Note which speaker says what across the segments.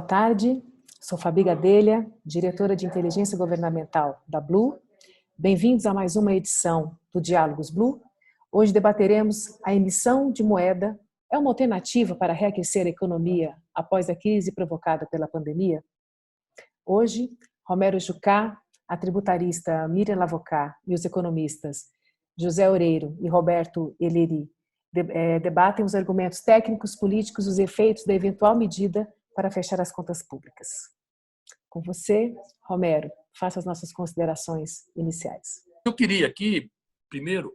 Speaker 1: tarde, sou Fabi Gadelha, diretora de Inteligência Governamental da Blue. Bem-vindos a mais uma edição do Diálogos Blue. Hoje debateremos a emissão de moeda é uma alternativa para reaquecer a economia após a crise provocada pela pandemia? Hoje, Romero Jucá, a tributarista Miriam Lavocá e os economistas José Oreiro e Roberto Eleri debatem os argumentos técnicos, políticos e os efeitos da eventual medida para fechar as contas públicas. Com você, Romero, faça as nossas considerações iniciais.
Speaker 2: Eu queria aqui, primeiro,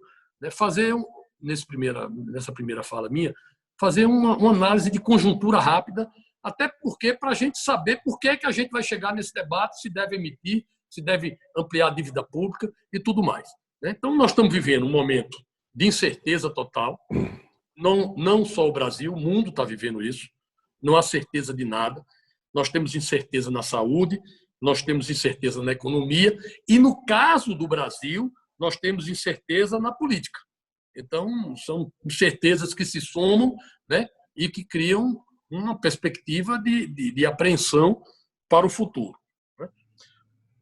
Speaker 2: fazer, nessa primeira fala minha, fazer uma análise de conjuntura rápida, até porque para a gente saber por que a gente vai chegar nesse debate, se deve emitir, se deve ampliar a dívida pública e tudo mais. Então, nós estamos vivendo um momento de incerteza total, não só o Brasil, o mundo está vivendo isso, não há certeza de nada. Nós temos incerteza na saúde, nós temos incerteza na economia e, no caso do Brasil, nós temos incerteza na política. Então, são incertezas que se somam, e que criam uma perspectiva de apreensão para o futuro.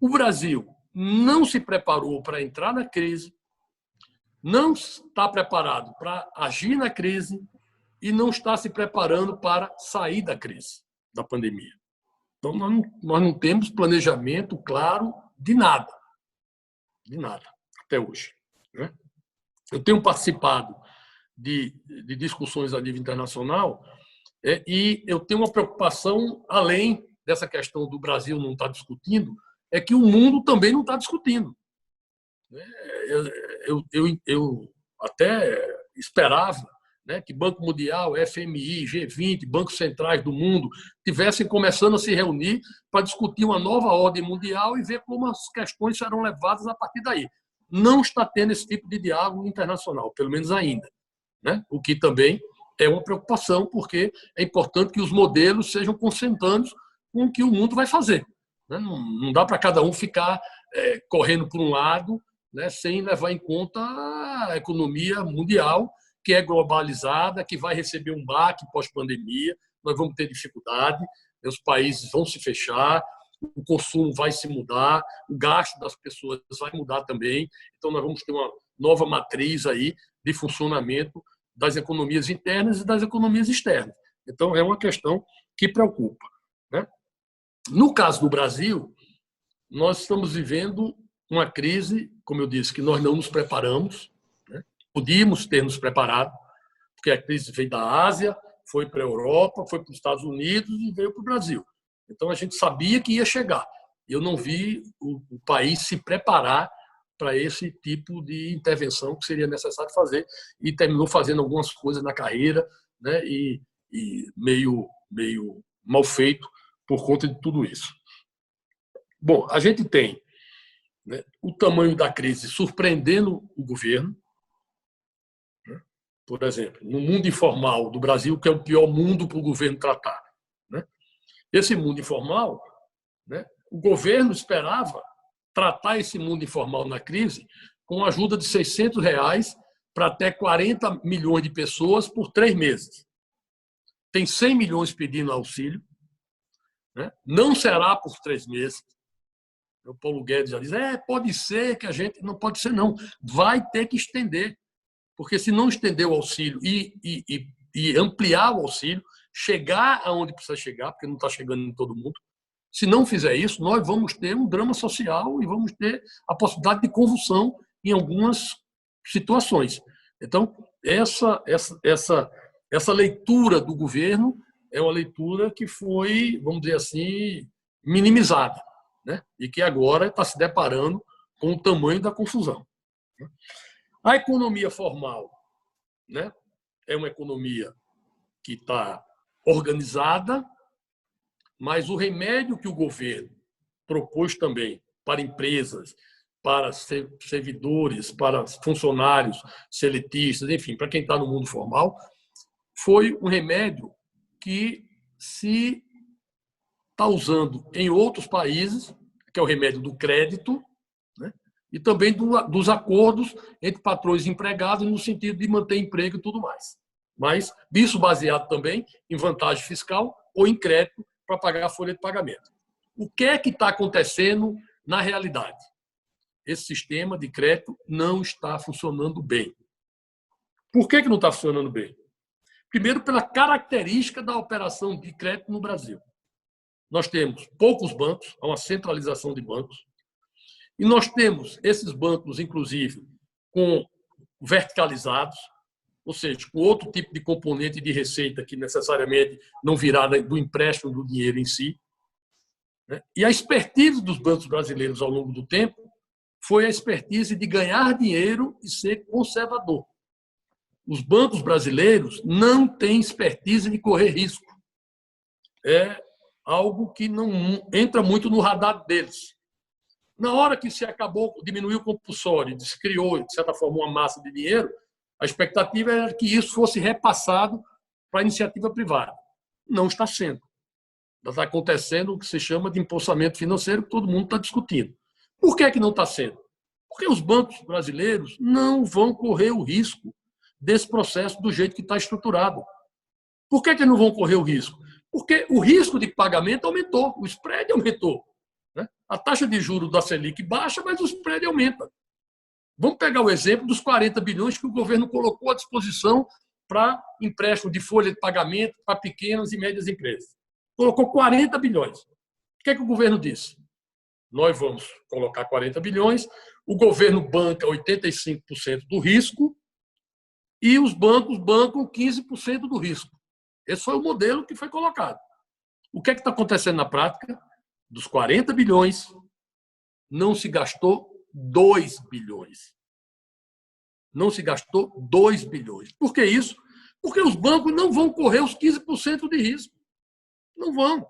Speaker 2: O Brasil não se preparou para entrar na crise, não está preparado para agir na crise e não está se preparando para sair da crise, da pandemia. Então, nós não temos planejamento claro de nada, até hoje. Eu tenho participado de discussões a nível internacional e eu tenho uma preocupação, além dessa questão do Brasil não estar discutindo, é que o mundo também não está discutindo. Eu até esperava que Banco Mundial, FMI, G20, bancos centrais do mundo tivessem começando a se reunir para discutir uma nova ordem mundial e ver como as questões serão levadas a partir daí. Não está tendo esse tipo de diálogo internacional, pelo menos ainda. O que também é uma preocupação, porque é importante que os modelos sejam consentâneos com o que o mundo vai fazer. Não dá para cada um ficar correndo por um lado, sem levar em conta a economia mundial, que é globalizada, que vai receber um baque pós-pandemia, nós vamos ter dificuldade, os países vão se fechar, o consumo vai se mudar, o gasto das pessoas vai mudar também, então nós vamos ter uma nova matriz aí de funcionamento das economias internas e das economias externas. Então, é uma questão que preocupa. No caso do Brasil, nós estamos vivendo uma crise, como eu disse, que nós não nos preparamos, podíamos ter nos preparado, porque a crise veio da Ásia, foi para a Europa, foi para os Estados Unidos e veio para o Brasil. Então, a gente sabia que ia chegar. Eu não vi o país se preparar para esse tipo de intervenção que seria necessário fazer e terminou fazendo algumas coisas na carreira e meio mal feito por conta de tudo isso. Bom, a gente tem o tamanho da crise surpreendendo o governo. Por exemplo, no mundo informal do Brasil, que é o pior mundo para o governo tratar. Esse mundo informal, o governo esperava tratar esse mundo informal na crise com a ajuda de R$600 para até 40 milhões de pessoas por 3 meses. Tem 100 milhões pedindo auxílio. Não será por 3 meses. O Paulo Guedes já diz, pode ser que a gente... Não pode ser, não. Vai ter que estender. Porque se não estender o auxílio e ampliar o auxílio, chegar aonde precisa chegar, porque não está chegando em todo mundo, se não fizer isso, nós vamos ter um drama social e vamos ter a possibilidade de convulsão em algumas situações. Então, essa leitura do governo é uma leitura que foi, vamos dizer assim, minimizada, e que agora está se deparando com o tamanho da confusão. A economia formal é uma economia que está organizada, mas o remédio que o governo propôs também para empresas, para servidores, para funcionários seletistas, enfim, para quem está no mundo formal, foi um remédio que se está usando em outros países, que é o remédio do crédito, e também dos acordos entre patrões e empregados no sentido de manter emprego e tudo mais. Mas isso baseado também em vantagem fiscal ou em crédito, para pagar a folha de pagamento. O que é que está acontecendo na realidade? Esse sistema de crédito não está funcionando bem. Por que não está funcionando bem? Primeiro, pela característica da operação de crédito no Brasil. Nós temos poucos bancos, há uma centralização de bancos, e nós temos esses bancos, inclusive, verticalizados, ou seja, com outro tipo de componente de receita que necessariamente não virá do empréstimo do dinheiro em si. E a expertise dos bancos brasileiros ao longo do tempo foi a expertise de ganhar dinheiro e ser conservador. Os bancos brasileiros não têm expertise de correr risco. É algo que não entra muito no radar deles. Na hora que se acabou, diminuiu o compulsório, se criou, de certa forma, uma massa de dinheiro, a expectativa era que isso fosse repassado para a iniciativa privada. Não está sendo. Está acontecendo o que se chama de empossamento financeiro, que todo mundo está discutindo. Por que não está sendo? Porque os bancos brasileiros não vão correr o risco desse processo do jeito que está estruturado. Por que não vão correr o risco? Porque o risco de pagamento aumentou, o spread aumentou. A taxa de juros da Selic baixa, mas o spread aumenta. Vamos pegar o exemplo dos 40 bilhões que o governo colocou à disposição para empréstimo de folha de pagamento para pequenas e médias empresas. Colocou 40 bilhões. O que é que o governo disse? Nós vamos colocar 40 bilhões, o governo banca 85% do risco e os bancos bancam 15% do risco. Esse foi o modelo que foi colocado. O que é que está acontecendo na prática? Dos 40 bilhões, não se gastou 2 bilhões. Não se gastou 2 bilhões. Por que isso? Porque os bancos não vão correr os 15% de risco. Não vão.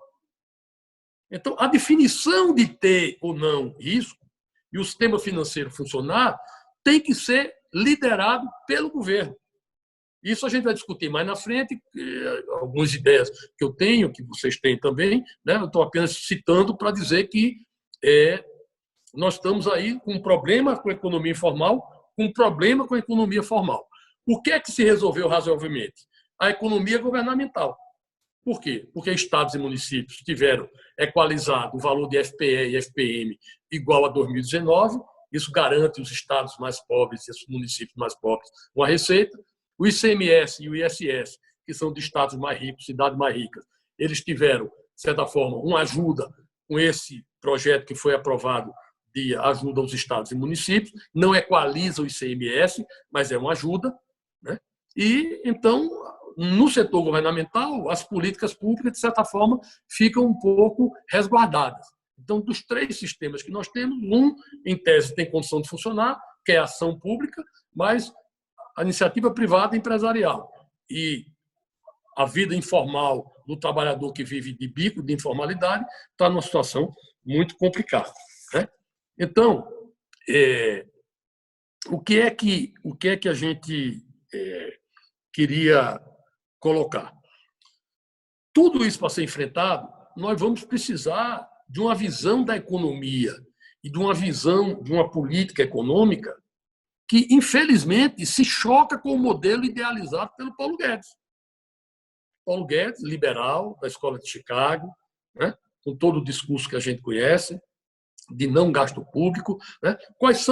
Speaker 2: Então, a definição de ter ou não risco e o sistema financeiro funcionar tem que ser liderado pelo governo. Isso a gente vai discutir mais na frente, algumas ideias que eu tenho, que vocês têm também, né? Eu estou apenas citando para dizer que nós estamos aí com um problema com a economia informal, com um problema com a economia formal. O que é que se resolveu razoavelmente? A economia governamental. Por quê? Porque estados e municípios tiveram equalizado o valor de FPE e FPM igual a 2019, isso garante os estados mais pobres e os municípios mais pobres uma receita. O ICMS e o ISS, que são de estados mais ricos, cidades mais ricas, eles tiveram, de certa forma, uma ajuda com esse projeto que foi aprovado de ajuda aos estados e municípios. Não equaliza o ICMS, mas é uma ajuda, né? E, então, no setor governamental, as políticas públicas, de certa forma, ficam um pouco resguardadas. Então, dos 3 sistemas que nós temos, um, em tese, tem condição de funcionar, que é a ação pública, mas a iniciativa privada e empresarial e a vida informal do trabalhador que vive de bico, de informalidade, está numa situação muito complicada, né? Então, o que é que a gente queria colocar? Tudo isso para ser enfrentado, nós vamos precisar de uma visão da economia e de uma visão de uma política econômica que, infelizmente, se choca com o modelo idealizado pelo Paulo Guedes. Paulo Guedes, liberal, da Escola de Chicago, né? Com todo o discurso que a gente conhece, de não gasto público, né? Quais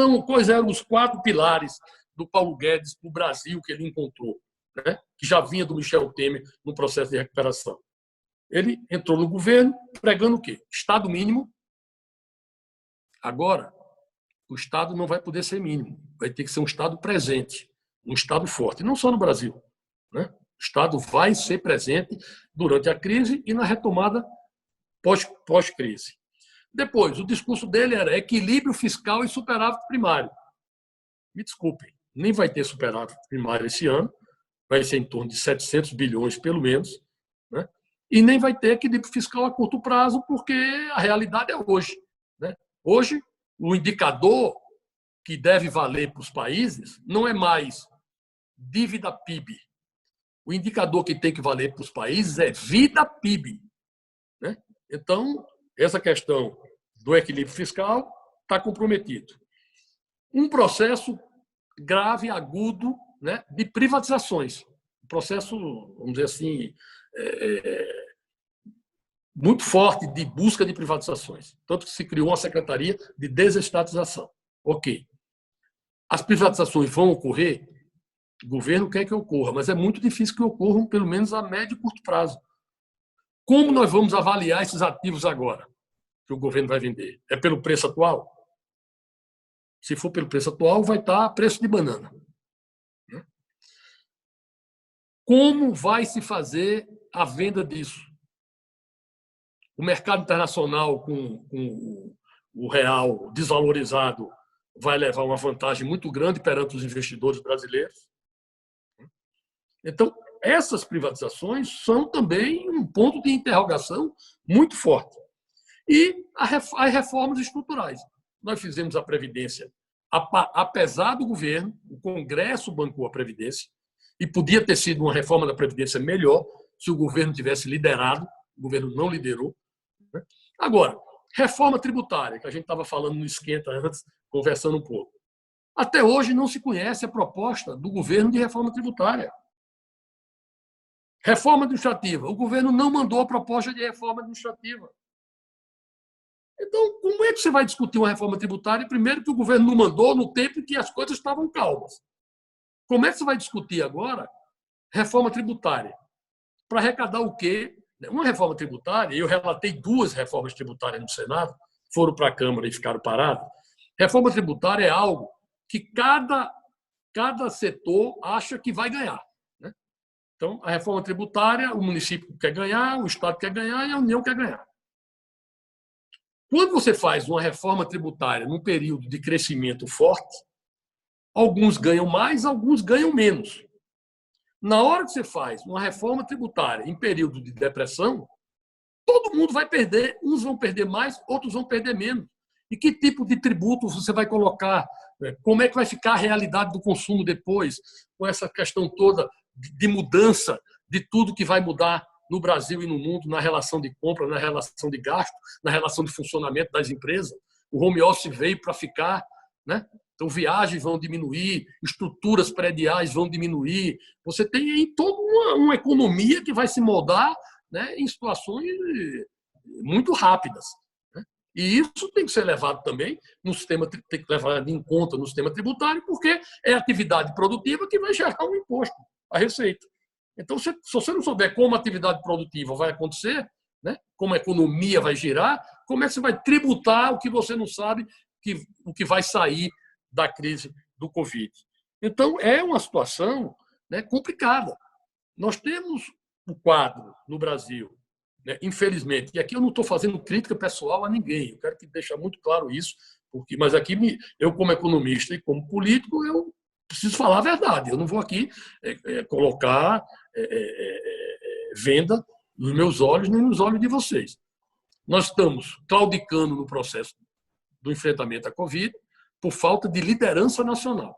Speaker 2: eram os 4 pilares do Paulo Guedes para o Brasil que ele encontrou, né? Que já vinha do Michel Temer no processo de recuperação? Ele entrou no governo pregando o quê? Estado mínimo. Agora, o Estado não vai poder ser mínimo, vai ter que ser um Estado presente, um Estado forte, não só no Brasil, né? O Estado vai ser presente durante a crise e na retomada pós-crise. Depois, o discurso dele era equilíbrio fiscal e superávit primário. Me desculpem, nem vai ter superávit primário esse ano, vai ser em torno de 700 bilhões, pelo menos, né? E nem vai ter equilíbrio fiscal a curto prazo, porque a realidade é hoje, né? Hoje, o indicador que deve valer para os países não é mais dívida PIB. O indicador que tem que valer para os países é vida PIB, né? Então, essa questão do equilíbrio fiscal está comprometido. Um processo grave, agudo, né, de privatizações. Um processo, vamos dizer assim, muito forte de busca de privatizações. Tanto que se criou uma secretaria de desestatização. Ok. As privatizações vão ocorrer? O governo quer que ocorra, mas é muito difícil que ocorram, pelo menos a médio e curto prazo. Como nós vamos avaliar esses ativos agora que o governo vai vender? É pelo preço atual? Se for pelo preço atual, vai estar a preço de banana. Como vai se fazer a venda disso? O mercado internacional, com o real desvalorizado, vai levar uma vantagem muito grande perante os investidores brasileiros. Então, essas privatizações são também um ponto de interrogação muito forte. E as reformas estruturais. Nós fizemos a Previdência, apesar do governo, o Congresso bancou a Previdência, e podia ter sido uma reforma da Previdência melhor se o governo tivesse liderado, o governo não liderou. Agora, reforma tributária, que a gente estava falando no esquenta antes, conversando um pouco. Até hoje não se conhece a proposta do governo de reforma tributária. Reforma administrativa. O governo não mandou a proposta de reforma administrativa. Então, como é que você vai discutir uma reforma tributária? Primeiro, que o governo não mandou no tempo em que as coisas estavam calmas. Como é que você vai discutir agora reforma tributária? Para arrecadar o quê? Uma reforma tributária, eu relatei 2 reformas tributárias no Senado, foram para a Câmara e ficaram paradas. Reforma tributária é algo que cada setor acha que vai ganhar. Né? Então, a reforma tributária, o município quer ganhar, o Estado quer ganhar e a União quer ganhar. Quando você faz uma reforma tributária num período de crescimento forte, alguns ganham mais, alguns ganham menos. Na hora que você faz uma reforma tributária em período de depressão, todo mundo vai perder. Uns vão perder mais, outros vão perder menos. E que tipo de tributo você vai colocar? Como é que vai ficar a realidade do consumo depois, com essa questão toda de mudança de tudo que vai mudar no Brasil e no mundo, na relação de compra, na relação de gasto, na relação de funcionamento das empresas? O home office veio para ficar, né? Então, viagens vão diminuir, estruturas prediais vão diminuir. Você tem aí toda uma economia que vai se moldar, né, em situações muito rápidas. Né? E isso tem que ser levado também no sistema, tem que levar em conta no sistema tributário, porque é a atividade produtiva que vai gerar um imposto, a receita. Então, se você não souber como a atividade produtiva vai acontecer, né, como a economia vai girar, como é que você vai tributar o que você não sabe o que vai sair da crise do Covid? Então, é uma situação, né, complicada. Nós temos um quadro no Brasil, né, infelizmente, e aqui eu não estou fazendo crítica pessoal a ninguém, eu quero que deixe muito claro isso, mas aqui eu, como economista e como político, eu preciso falar a verdade. Eu não vou aqui colocar venda nos meus olhos nem nos olhos de vocês. Nós estamos claudicando no processo do enfrentamento à Covid por falta de liderança nacional.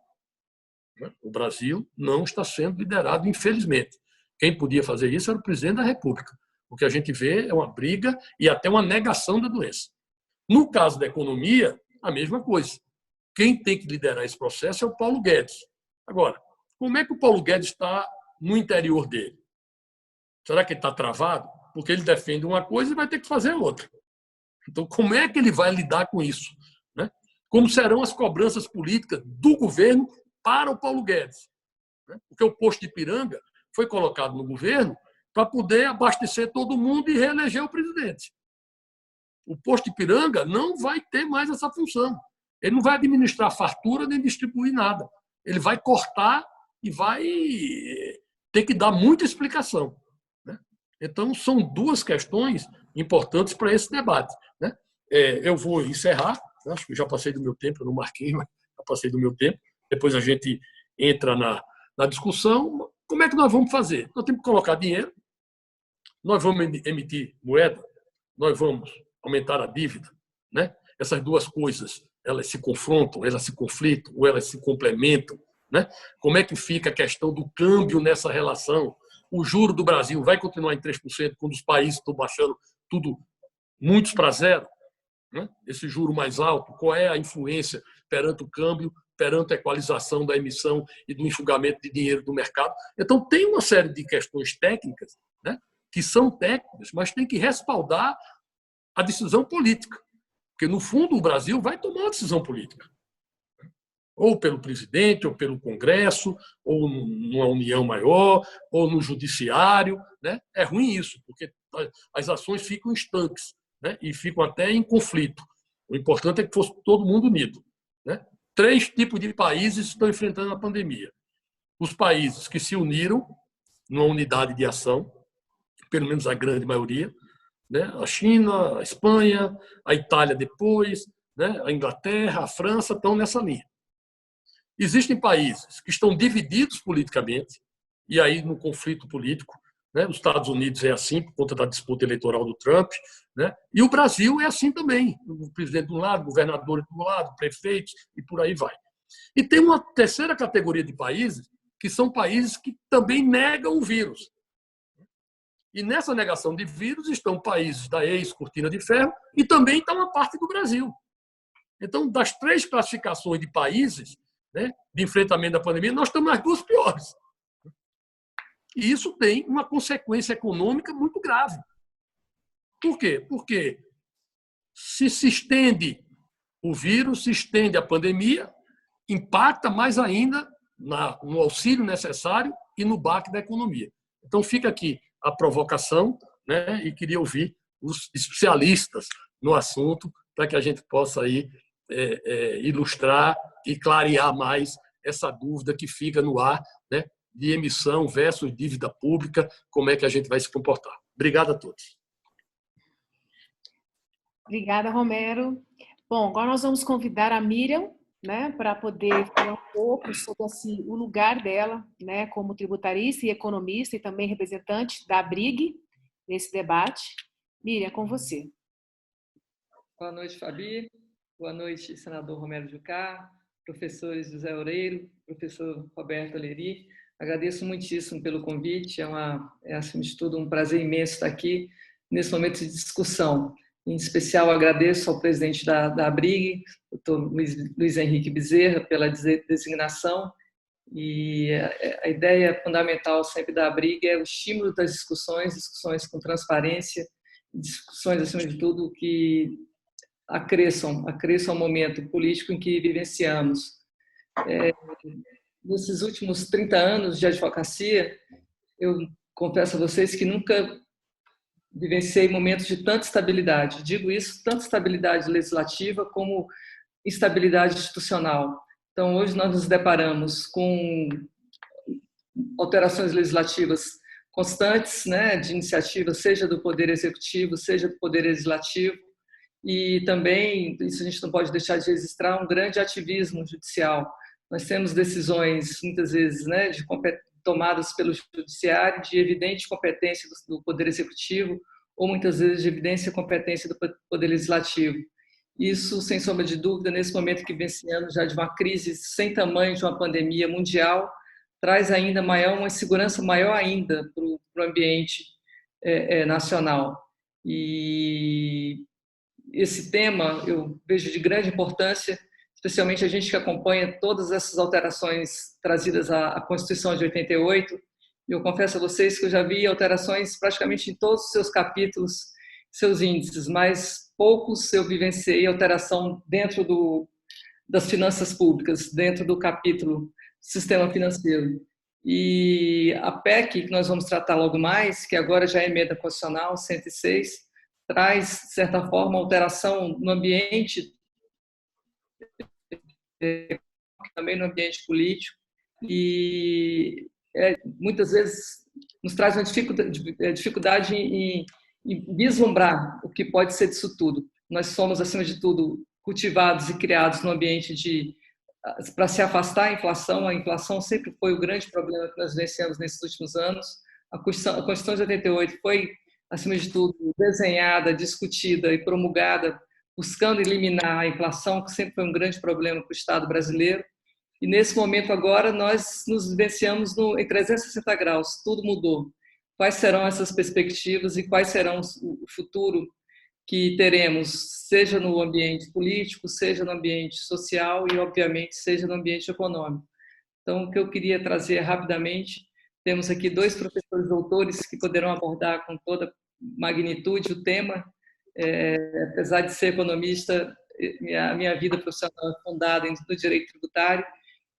Speaker 2: O Brasil não está sendo liderado, infelizmente. Quem podia fazer isso era o presidente da República. O que a gente vê é uma briga e até uma negação da doença. No caso da economia, a mesma coisa. Quem tem que liderar esse processo é o Paulo Guedes. Agora, como é que o Paulo Guedes está no interior dele? Será que ele está travado? Porque ele defende uma coisa e vai ter que fazer outra. Então, como é que ele vai lidar com isso? Né? Como serão as cobranças políticas do governo para o Paulo Guedes? Né? Porque o posto de Ipiranga foi colocado no governo para poder abastecer todo mundo e reeleger o presidente. O posto de Ipiranga não vai ter mais essa função. Ele não vai administrar fartura nem distribuir nada. Ele vai cortar e vai ter que dar muita explicação. Né? Então, são 2 questões importantes para esse debate. Né? Eu vou encerrar, acho que já passei do meu tempo, eu não marquei, mas já passei do meu tempo. Depois a gente entra na discussão. Como é que nós vamos fazer? Nós temos que colocar dinheiro, nós vamos emitir moeda, nós vamos aumentar a dívida. Né? Essas 2 coisas, elas se confrontam, elas se conflitam, ou elas se complementam. Né? Como é que fica a questão do câmbio nessa relação? O juro do Brasil vai continuar em 3% quando os países estão baixando tudo, muitos para zero? Né? Esse juro mais alto, qual é a influência perante o câmbio, perante a equalização da emissão e do enxugamento de dinheiro do mercado? Então, tem uma série de questões técnicas, né, que são técnicas, mas tem que respaldar a decisão política. Porque, no fundo, o Brasil vai tomar uma decisão política. Ou pelo presidente, ou pelo Congresso, ou numa união maior, ou no judiciário. Né? É ruim isso, porque as ações ficam estanques, né? E ficam até em conflito. O importante é que fosse todo mundo unido. Né? 3 tipos de países estão enfrentando a pandemia. Os países que se uniram numa unidade de ação, pelo menos a grande maioria, né? A China, a Espanha, a Itália depois, né? A Inglaterra, a França estão nessa linha. Existem países que estão divididos politicamente, e aí no conflito político, né? Os Estados Unidos é assim, por conta da disputa eleitoral do Trump, né? E o Brasil é assim também. O presidente de um lado, governadores do lado, prefeitos, e por aí vai. E tem uma terceira categoria de países, que são países que também negam o vírus. E nessa negação de vírus estão países da ex-cortina de ferro e também está uma parte do Brasil. Então, das 3 classificações de países, né, de enfrentamento da pandemia, nós estamos nas 2 piores. E isso tem uma consequência econômica muito grave. Por quê? Porque se estende o vírus, se estende a pandemia, impacta mais ainda no auxílio necessário e no baque da economia. Então, fica aqui a provocação, né? E queria ouvir os especialistas no assunto para que a gente possa aí, ilustrar e clarear mais essa dúvida que fica no ar, né? De emissão versus dívida pública, como é que a gente vai se comportar. Obrigado a todos.
Speaker 1: Obrigada, Romero. Bom, agora nós vamos convidar a Miriam, né, para poder falar um pouco sobre assim, o lugar dela, né, como tributarista e economista e também representante da ABRIG nesse debate. Miriam, com você.
Speaker 3: Boa noite, Fabi. Boa noite, senador Romero Jucá, professores José Oreiro, professor Roberto Aleri. Agradeço muitíssimo pelo convite. É, acima de tudo, um prazer imenso estar aqui nesse momento de discussão. Em especial, agradeço ao presidente da ABRIG, doutor Luiz Henrique Bezerra, pela designação. E a ideia fundamental sempre da ABRIG é o estímulo das discussões com transparência, discussões, acima de tudo, que acresçam ao momento político em que vivenciamos. Nesses últimos 30 anos de advocacia, eu confesso a vocês que nunca vivenciei momentos de tanta estabilidade. Digo isso, tanto estabilidade legislativa como estabilidade institucional. Então, hoje nós nos deparamos com alterações legislativas constantes, né, de iniciativa, seja do Poder Executivo, seja do Poder Legislativo, e também, isso a gente não pode deixar de registrar, um grande ativismo judicial. Nós temos decisões, muitas vezes, né, tomadas pelo Judiciário, de evidente competência do Poder Executivo, ou muitas vezes de evidência e competência do Poder Legislativo. Isso, sem sombra de dúvida, nesse momento que vencemos já de uma crise sem tamanho, de uma pandemia mundial, traz ainda uma insegurança maior ainda para o ambiente nacional. E esse tema eu vejo de grande importância, especialmente a gente que acompanha todas essas alterações trazidas à Constituição de 88. Eu confesso a vocês que eu já vi alterações praticamente em todos os seus capítulos, seus índices, mas poucos eu vivenciei alteração dentro das finanças públicas, dentro do capítulo Sistema Financeiro. E a PEC, que nós vamos tratar logo mais, que agora já é emenda constitucional 106, traz, de certa forma, alteração no ambiente, também no ambiente político, e muitas vezes nos traz uma dificuldade em vislumbrar o que pode ser disso tudo. Nós somos, acima de tudo, cultivados e criados no ambiente para se afastar a inflação sempre foi o grande problema que nós vencemos nesses últimos anos. A Constituição de 88 foi, acima de tudo, desenhada, discutida e promulgada buscando eliminar a inflação, que sempre foi um grande problema para o Estado brasileiro. E nesse momento agora nós nos vivenciamos em 360 graus, tudo mudou. Quais serão essas perspectivas e quais serão o futuro que teremos, seja no ambiente político, seja no ambiente social e, obviamente, seja no ambiente econômico. Então, o que eu queria trazer rapidamente Temos aqui 2 professores doutores que poderão abordar com toda magnitude o tema. Apesar de ser economista, minha vida profissional é fundada no direito tributário.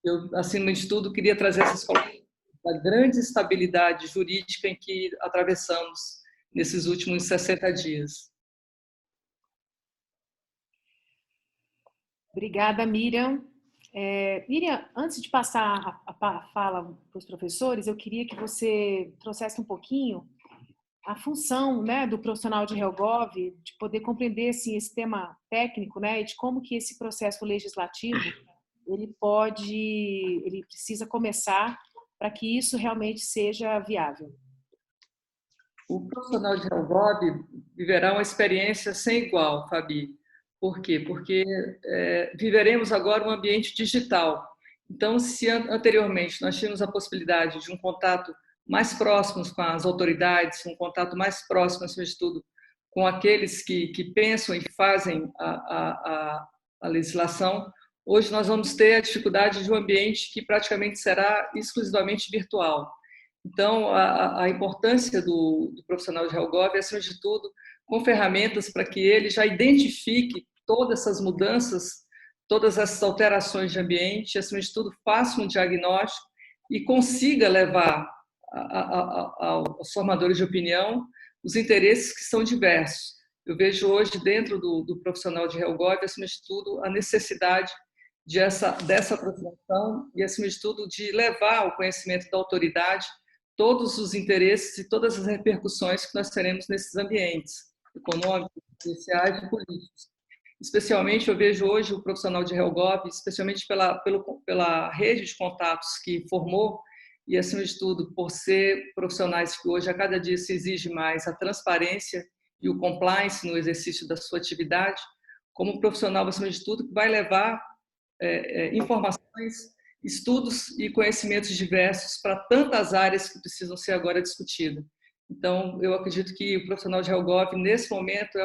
Speaker 3: Eu, acima de tudo, queria trazer essas colocações da grande estabilidade jurídica em que atravessamos nesses últimos 60 dias.
Speaker 1: Obrigada, Miriam. Miriam, antes de passar a fala para os professores, eu queria que você trouxesse um pouquinho a função, né, do profissional de Helgov, de poder compreender assim, esse tema técnico, né, e de como que esse processo legislativo ele precisa começar para que isso realmente seja viável.
Speaker 3: O profissional de Helgov viverá uma experiência sem igual, Fabi. Por quê? Porque viveremos agora um ambiente digital. Então, se anteriormente nós tínhamos a possibilidade de um contato mais próximo com as autoridades, um contato mais próximo, acima de tudo, com aqueles que pensam e fazem a legislação, hoje nós vamos ter a dificuldade de um ambiente que praticamente será exclusivamente virtual. Então, a importância do profissional de Helgov é, acima de tudo, com ferramentas para que ele já identifique todas essas mudanças, todas essas alterações de ambiente, acima de tudo, faça um diagnóstico e consiga levar aos formadores de opinião os interesses que são diversos. Eu vejo hoje, dentro do profissional de Helgov, acima de tudo, a necessidade dessa aproximação e, acima de tudo, de levar ao conhecimento da autoridade todos os interesses e todas as repercussões que nós teremos nesses ambientes econômicos, sociais e políticos. Especialmente, eu vejo hoje o profissional de Helgov, especialmente pela rede de contatos que formou e, acima de tudo, por ser profissionais que hoje, a cada dia, se exige mais a transparência e o compliance no exercício da sua atividade, como um profissional, acima de tudo, que vai levar informações, estudos e conhecimentos diversos para tantas áreas que precisam ser agora discutidas. Então, eu acredito que o profissional de Helgov, nesse momento,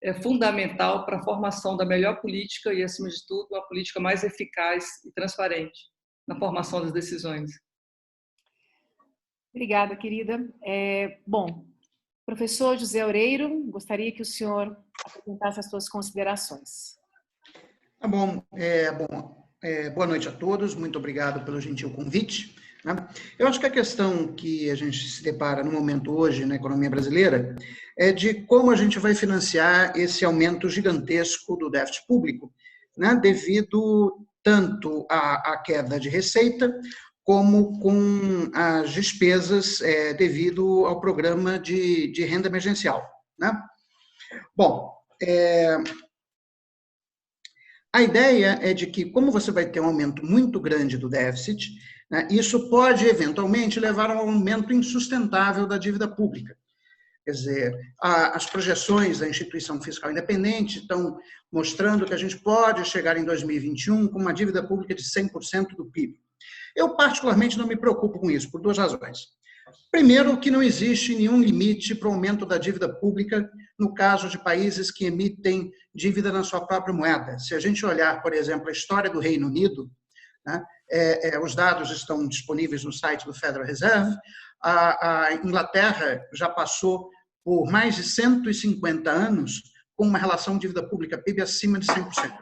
Speaker 3: é fundamental para a formação da melhor política e, acima de tudo, uma política mais eficaz e transparente na formação das decisões.
Speaker 1: Obrigada, querida. Bom, professor José Oreiro, gostaria que o senhor apresentasse as suas considerações.
Speaker 4: Tá bom. Boa noite a todos, muito obrigado pelo gentil convite. Eu acho que a questão que a gente se depara no momento hoje na economia brasileira é de como a gente vai financiar esse aumento gigantesco do déficit público, devido tanto à queda de receita, como com as despesas devido ao programa de renda emergencial. Bom, a ideia é de que, como você vai ter um aumento muito grande do déficit, isso pode, eventualmente, levar a um aumento insustentável da dívida pública. Quer dizer, as projeções da instituição fiscal independente estão mostrando que a gente pode chegar em 2021 com uma dívida pública de 100% do PIB. Eu, particularmente, não me preocupo com isso, por 2 razões. Primeiro, que não existe nenhum limite para o aumento da dívida pública no caso de países que emitem dívida na sua própria moeda. Se a gente olhar, por exemplo, a história do Reino Unido, os dados estão disponíveis no site do Federal Reserve, a Inglaterra já passou por mais de 150 anos com uma relação dívida pública-PIB acima de 100%.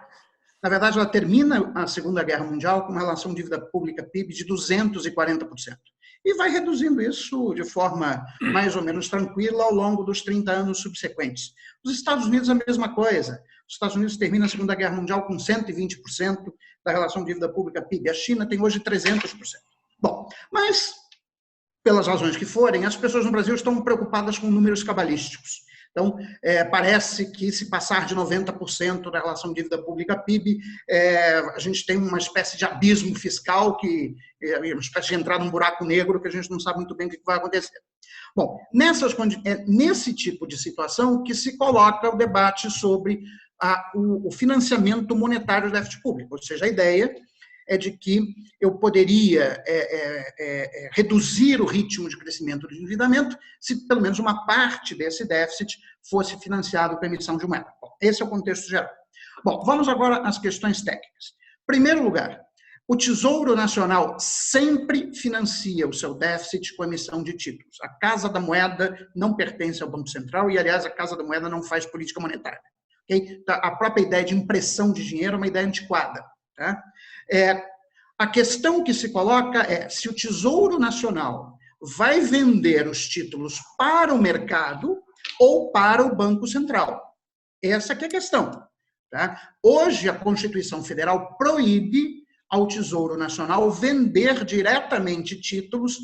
Speaker 4: Na verdade, ela termina a Segunda Guerra Mundial com uma relação dívida pública-PIB de 240%. E vai reduzindo isso de forma mais ou menos tranquila ao longo dos 30 anos subsequentes. Os Estados Unidos, a mesma coisa. Os Estados Unidos terminam a Segunda Guerra Mundial com 120% da relação dívida pública-PIB. A China tem hoje 300%. Bom, mas, pelas razões que forem, as pessoas no Brasil estão preocupadas com números cabalísticos. Então, parece que se passar de 90% da relação dívida pública-PIB, a gente tem uma espécie de abismo fiscal, uma espécie de entrar num buraco negro que a gente não sabe muito bem o que vai acontecer. Bom, nesse tipo de situação que se coloca o debate sobre o financiamento monetário do déficit público, ou seja, a ideia é de que eu poderia reduzir o ritmo de crescimento do endividamento se pelo menos uma parte desse déficit fosse financiado com a emissão de moeda. Bom, esse é o contexto geral. Bom, vamos agora às questões técnicas. Em primeiro lugar, O Tesouro Nacional sempre financia o seu déficit com emissão de títulos. A Casa da Moeda não pertence ao Banco Central e, aliás, a Casa da Moeda não faz política monetária. Okay? A própria ideia de impressão de dinheiro é uma ideia antiquada. Tá? A questão que se coloca é se o Tesouro Nacional vai vender os títulos para o mercado ou para o Banco Central. Essa que é a questão. Tá? Hoje, a Constituição Federal proíbe ao Tesouro Nacional vender diretamente títulos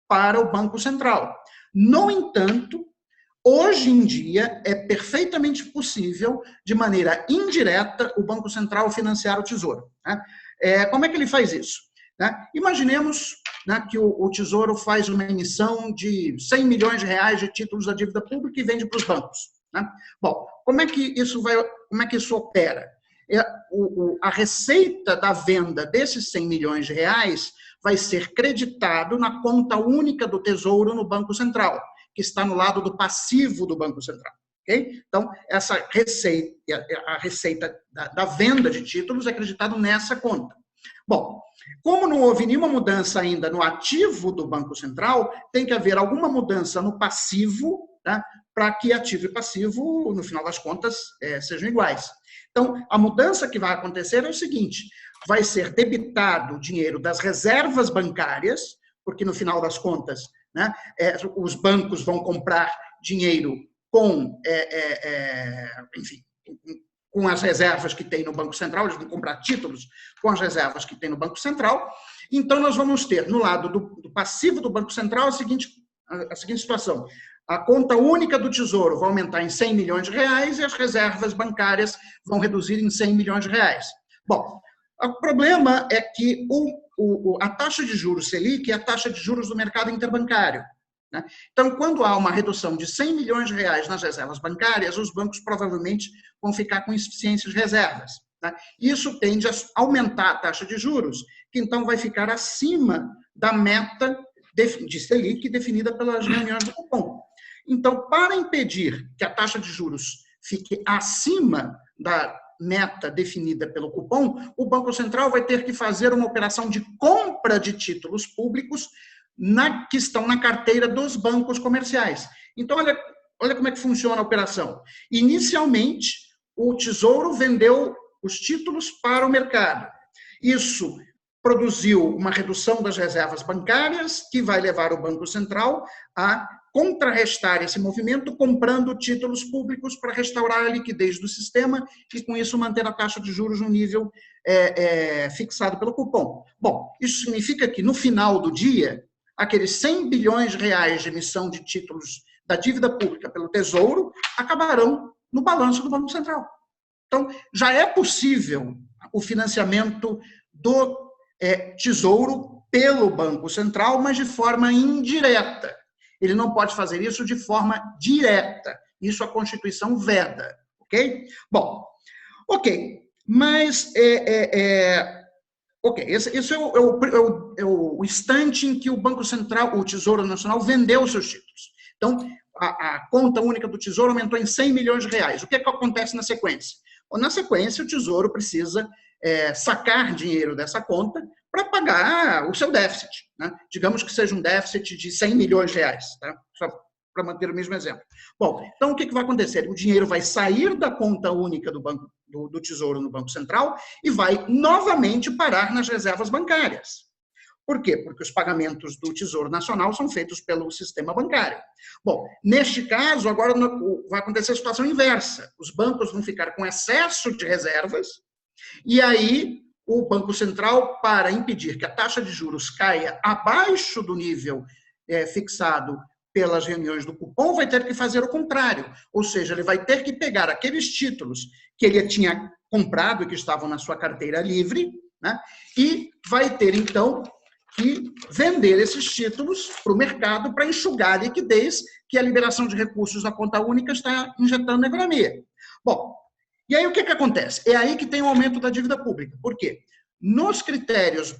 Speaker 4: para o Banco Central. No entanto, hoje em dia é perfeitamente possível, de maneira indireta, o Banco Central financiar o Tesouro. Como é que ele faz isso? Imaginemos que o Tesouro faz uma emissão de 100 milhões de reais de títulos da dívida pública e vende para os bancos. Bom, como é que isso opera? A receita da venda desses 100 milhões de reais vai ser creditado na conta única do Tesouro no Banco Central, que está no lado do passivo do Banco Central. Okay? Então, essa receita, a receita da venda de títulos é creditada nessa conta. Bom, como não houve nenhuma mudança ainda no ativo do Banco Central, tem que haver alguma mudança no passivo, tá? Para que ativo e passivo, no final das contas, sejam iguais. Então, a mudança que vai acontecer é o seguinte, vai ser debitado o dinheiro das reservas bancárias, porque no final das contas, né, os bancos vão comprar dinheiro com, enfim, com as reservas que tem no Banco Central, eles vão comprar títulos com as reservas que tem no Banco Central. Então, nós vamos ter, no lado do passivo do Banco Central, a seguinte situação. A conta única do Tesouro vai aumentar em 100 milhões de reais e as reservas bancárias vão reduzir em 100 milhões de reais. Bom, o problema é que a taxa de juros Selic é a taxa de juros do mercado interbancário. Né? Então, quando há uma redução de 100 milhões de reais nas reservas bancárias, os bancos provavelmente vão ficar com insuficiência de reservas. Né? Isso tende a aumentar a taxa de juros, que então vai ficar acima da meta de Selic definida pelas reuniões do Copom. Então, para impedir que a taxa de juros fique acima da meta definida pelo Copom, o Banco Central vai ter que fazer uma operação de compra de títulos públicos que estão na carteira dos bancos comerciais. Então, olha como é que funciona a operação. Inicialmente, o Tesouro vendeu os títulos para o mercado. Isso produziu uma redução das reservas bancárias, que vai levar o Banco Central a contrarrestar esse movimento comprando títulos públicos para restaurar a liquidez do sistema e, com isso, manter a taxa de juros no nível fixado pelo Copom. Bom, isso significa que, no final do dia, aqueles 100 bilhões de reais de emissão de títulos da dívida pública pelo Tesouro acabarão no balanço do Banco Central. Então, já é possível o financiamento do Tesouro pelo Banco Central, mas de forma indireta. Ele não pode fazer isso de forma direta. Isso a Constituição veda, ok? Bom, ok, mas esse é o instante em que o Banco Central, o Tesouro Nacional, vendeu os seus títulos. Então, a conta única do Tesouro aumentou em 100 milhões de reais. O que acontece na sequência? Na sequência, o Tesouro precisa sacar dinheiro dessa conta para pagar o seu déficit. Né? Digamos que seja um déficit de 100 milhões de reais, tá? Só para manter o mesmo exemplo. Bom, então o que vai acontecer? O dinheiro vai sair da conta única do Tesouro no Banco Central e vai novamente parar nas reservas bancárias. Por quê? Porque os pagamentos do Tesouro Nacional são feitos pelo sistema bancário. Bom, neste caso, agora vai acontecer a situação inversa. Os bancos vão ficar com excesso de reservas e aí o Banco Central, para impedir que a taxa de juros caia abaixo do nível fixado pelas reuniões do Copom, vai ter que fazer o contrário. Ou seja, ele vai ter que pegar aqueles títulos que ele tinha comprado e que estavam na sua carteira livre, né, e vai ter, então, que vender esses títulos para o mercado para enxugar a liquidez que a liberação de recursos da conta única está injetando na economia. Bom, e aí o que acontece? É aí que tem o aumento da dívida pública. Por quê? Nos critérios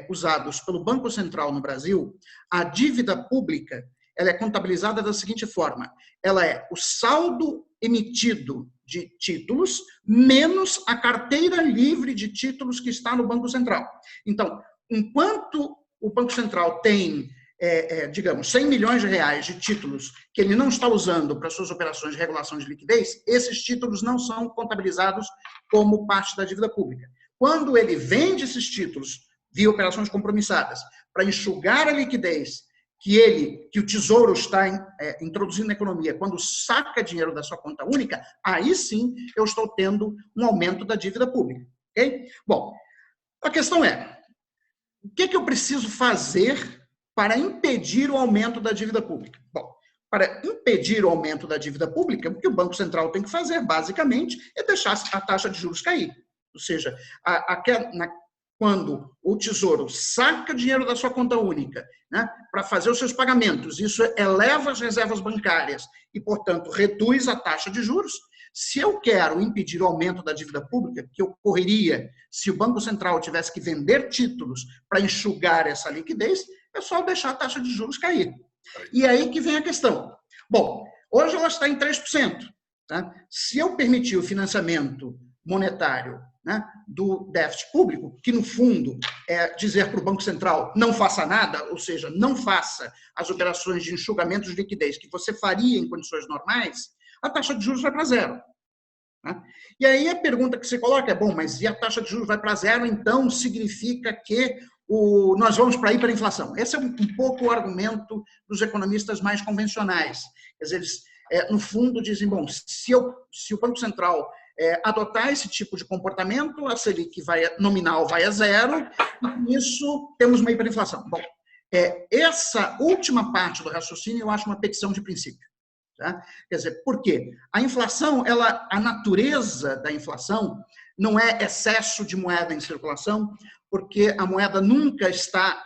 Speaker 4: usados pelo Banco Central no Brasil, a dívida pública ela é contabilizada da seguinte forma: ela é o saldo emitido de títulos, menos a carteira livre de títulos que está no Banco Central. Então, enquanto o Banco Central tem, digamos, 100 milhões de reais de títulos que ele não está usando para suas operações de regulação de liquidez, esses títulos não são contabilizados como parte da dívida pública. Quando ele vende esses títulos via operações compromissadas para enxugar a liquidez que o Tesouro está introduzindo na economia, quando saca dinheiro da sua conta única, aí sim eu estou tendo um aumento da dívida pública. Okay? Bom, a questão é, o que eu preciso fazer para impedir o aumento da dívida pública? Bom, para impedir o aumento da dívida pública, o que o Banco Central tem que fazer, basicamente, é deixar a taxa de juros cair. Ou seja, quando o Tesouro saca dinheiro da sua conta única, né, para fazer os seus pagamentos, isso eleva as reservas bancárias e, portanto, reduz a taxa de juros. Se eu quero impedir o aumento da dívida pública, que ocorreria se o Banco Central tivesse que vender títulos para enxugar essa liquidez, é só deixar a taxa de juros cair. E aí que vem a questão. Bom, hoje ela está em 3%. Tá? Se eu permitir o financiamento monetário, né, do déficit público, que no fundo é dizer para o Banco Central não faça nada, ou seja, não faça as operações de enxugamento de liquidez que você faria em condições normais, a taxa de juros vai para zero. Né? E aí a pergunta que você coloca é, bom, mas e a taxa de juros vai para zero, então significa que nós vamos para a hiperinflação. Esse é um pouco o argumento dos economistas mais convencionais. Quer dizer, eles, no fundo, dizem, bom, se o Banco Central adotar esse tipo de comportamento, a Selic nominal vai a zero, e com isso temos uma hiperinflação. Bom, essa última parte do raciocínio eu acho uma petição de princípio. Tá? Quer dizer, por quê? A inflação, a natureza da inflação não é excesso de moeda em circulação, porque a moeda nunca está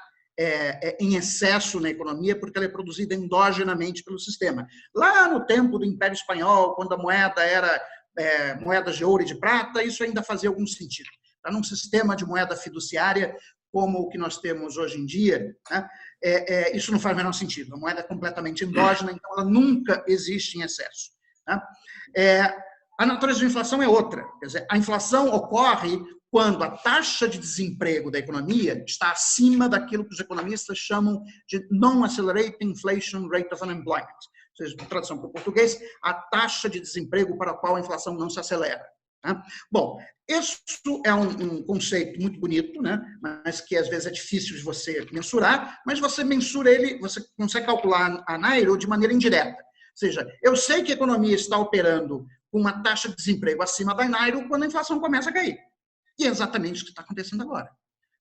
Speaker 4: em excesso na economia, porque ela é produzida endogenamente pelo sistema. Lá no tempo do Império Espanhol, quando a moeda era moedas de ouro e de prata, isso ainda fazia algum sentido. Tá? Num sistema de moeda fiduciária como o que nós temos hoje em dia, né? Isso não faz o menor sentido. A moeda é completamente endógena, então ela nunca existe em excesso. Tá? A natureza da inflação é outra. Quer dizer, a inflação ocorre quando a taxa de desemprego da economia está acima daquilo que os economistas chamam de Non-Accelerating Inflation Rate of Unemployment. Ou seja, tradução para o português, a taxa de desemprego para a qual a inflação não se acelera. Tá? Bom, isso é um conceito muito bonito, né? Mas que às vezes é difícil de você mensurar, mas você mensura ele, você consegue calcular a Nairo de maneira indireta. Ou seja, eu sei que a economia está operando com uma taxa de desemprego acima da Nairo quando a inflação começa a cair. E é exatamente o que está acontecendo agora.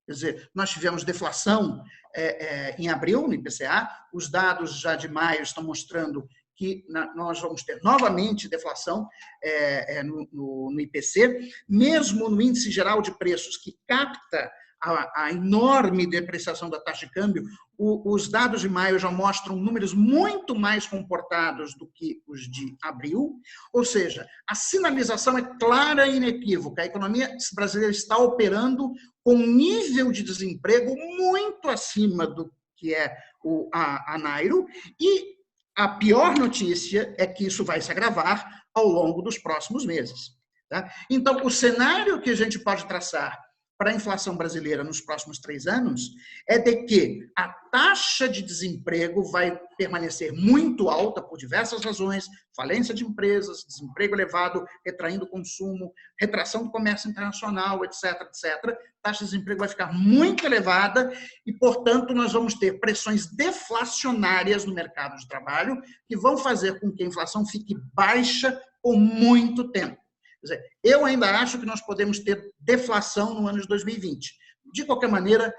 Speaker 4: Quer dizer, nós tivemos deflação em abril, no IPCA, os dados já de maio estão mostrando que nós vamos ter novamente deflação no IPC, mesmo no índice geral de preços, que capta a enorme depreciação da taxa de câmbio, os dados de maio já mostram números muito mais comportados do que os de abril, ou seja, a sinalização é clara e inequívoca. A economia brasileira está operando com um nível de desemprego muito acima do que é a Nairo, e a pior notícia é que isso vai se agravar ao longo dos próximos meses. Tá? Então, o cenário que a gente pode traçar para a inflação brasileira nos próximos 3 anos é de que a taxa de desemprego vai permanecer muito alta por diversas razões, falência de empresas, desemprego elevado, retraindo o consumo, retração do comércio internacional, etc., etc. A taxa de desemprego vai ficar muito elevada e, portanto, nós vamos ter pressões deflacionárias no mercado de trabalho que vão fazer com que a inflação fique baixa por muito tempo. Quer dizer, eu ainda acho que nós podemos ter deflação no ano de 2020. De qualquer maneira,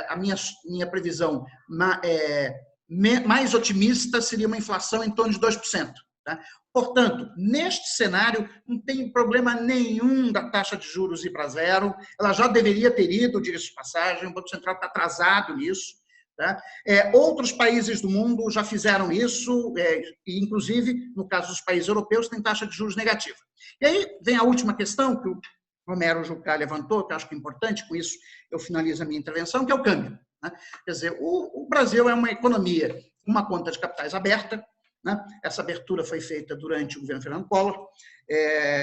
Speaker 4: a minha previsão mais otimista seria uma inflação em torno de 2%. Tá? Portanto, neste cenário, não tem problema nenhum da taxa de juros ir para zero. Ela já deveria ter ido, diga-se de passagem, o Banco Central está atrasado nisso. Tá? Outros países do mundo já fizeram isso, e inclusive, no caso dos países europeus, tem taxa de juros negativa. E aí vem a última questão que o Romero Jucá levantou, que eu acho que é importante, com isso eu finalizo a minha intervenção, que é o câmbio. Né? Quer dizer, o Brasil é uma economia com uma conta de capitais aberta, né? Essa abertura foi feita durante o governo Fernando Collor.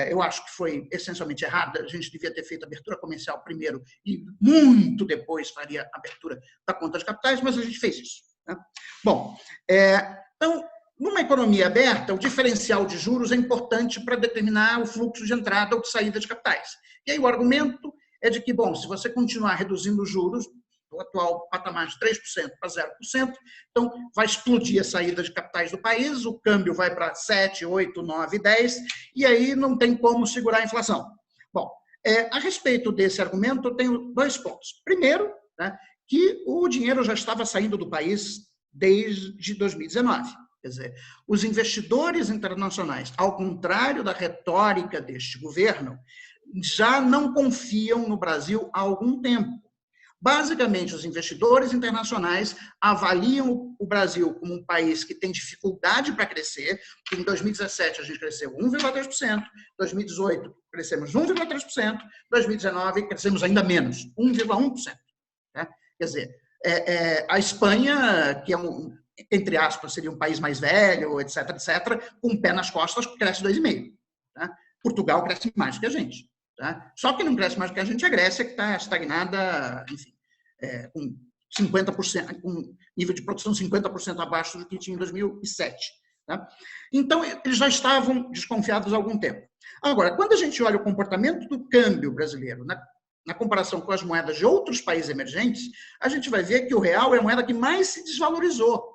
Speaker 4: Eu acho que foi essencialmente errada. A gente devia ter feito a abertura comercial primeiro e muito depois faria a abertura da conta de capitais, mas a gente fez isso, né? Bom, então, numa economia aberta, o diferencial de juros é importante para determinar o fluxo de entrada ou de saída de capitais. E aí o argumento é de que, bom, se você continuar reduzindo os juros do atual patamar de 3% para 0%, então vai explodir a saída de capitais do país, o câmbio vai para 7, 8, 9, 10, e aí não tem como segurar a inflação. Bom, a respeito desse argumento, eu tenho 2 pontos. Primeiro, né, que o dinheiro já estava saindo do país desde 2019. Quer dizer, os investidores internacionais, ao contrário da retórica deste governo, já não confiam no Brasil há algum tempo. Basicamente, os investidores internacionais avaliam o Brasil como um país que tem dificuldade para crescer. Em 2017, a gente cresceu 1,3%, 2018, crescemos 1,3%, 2019, crescemos ainda menos, 1,1%. Né? Quer dizer, a Espanha, que é entre aspas, seria um país mais velho, etc., com o pé nas costas, cresce 2,5%. Tá? Portugal cresce mais do que a gente. Tá? Só que não cresce mais do que a gente é a Grécia, que está estagnada, enfim, com 50%, com nível de produção 50% abaixo do que tinha em 2007. Tá? Então, eles já estavam desconfiados há algum tempo. Agora, quando a gente olha o comportamento do câmbio brasileiro, na comparação com as moedas de outros países emergentes, a gente vai ver que o real é a moeda que mais se desvalorizou.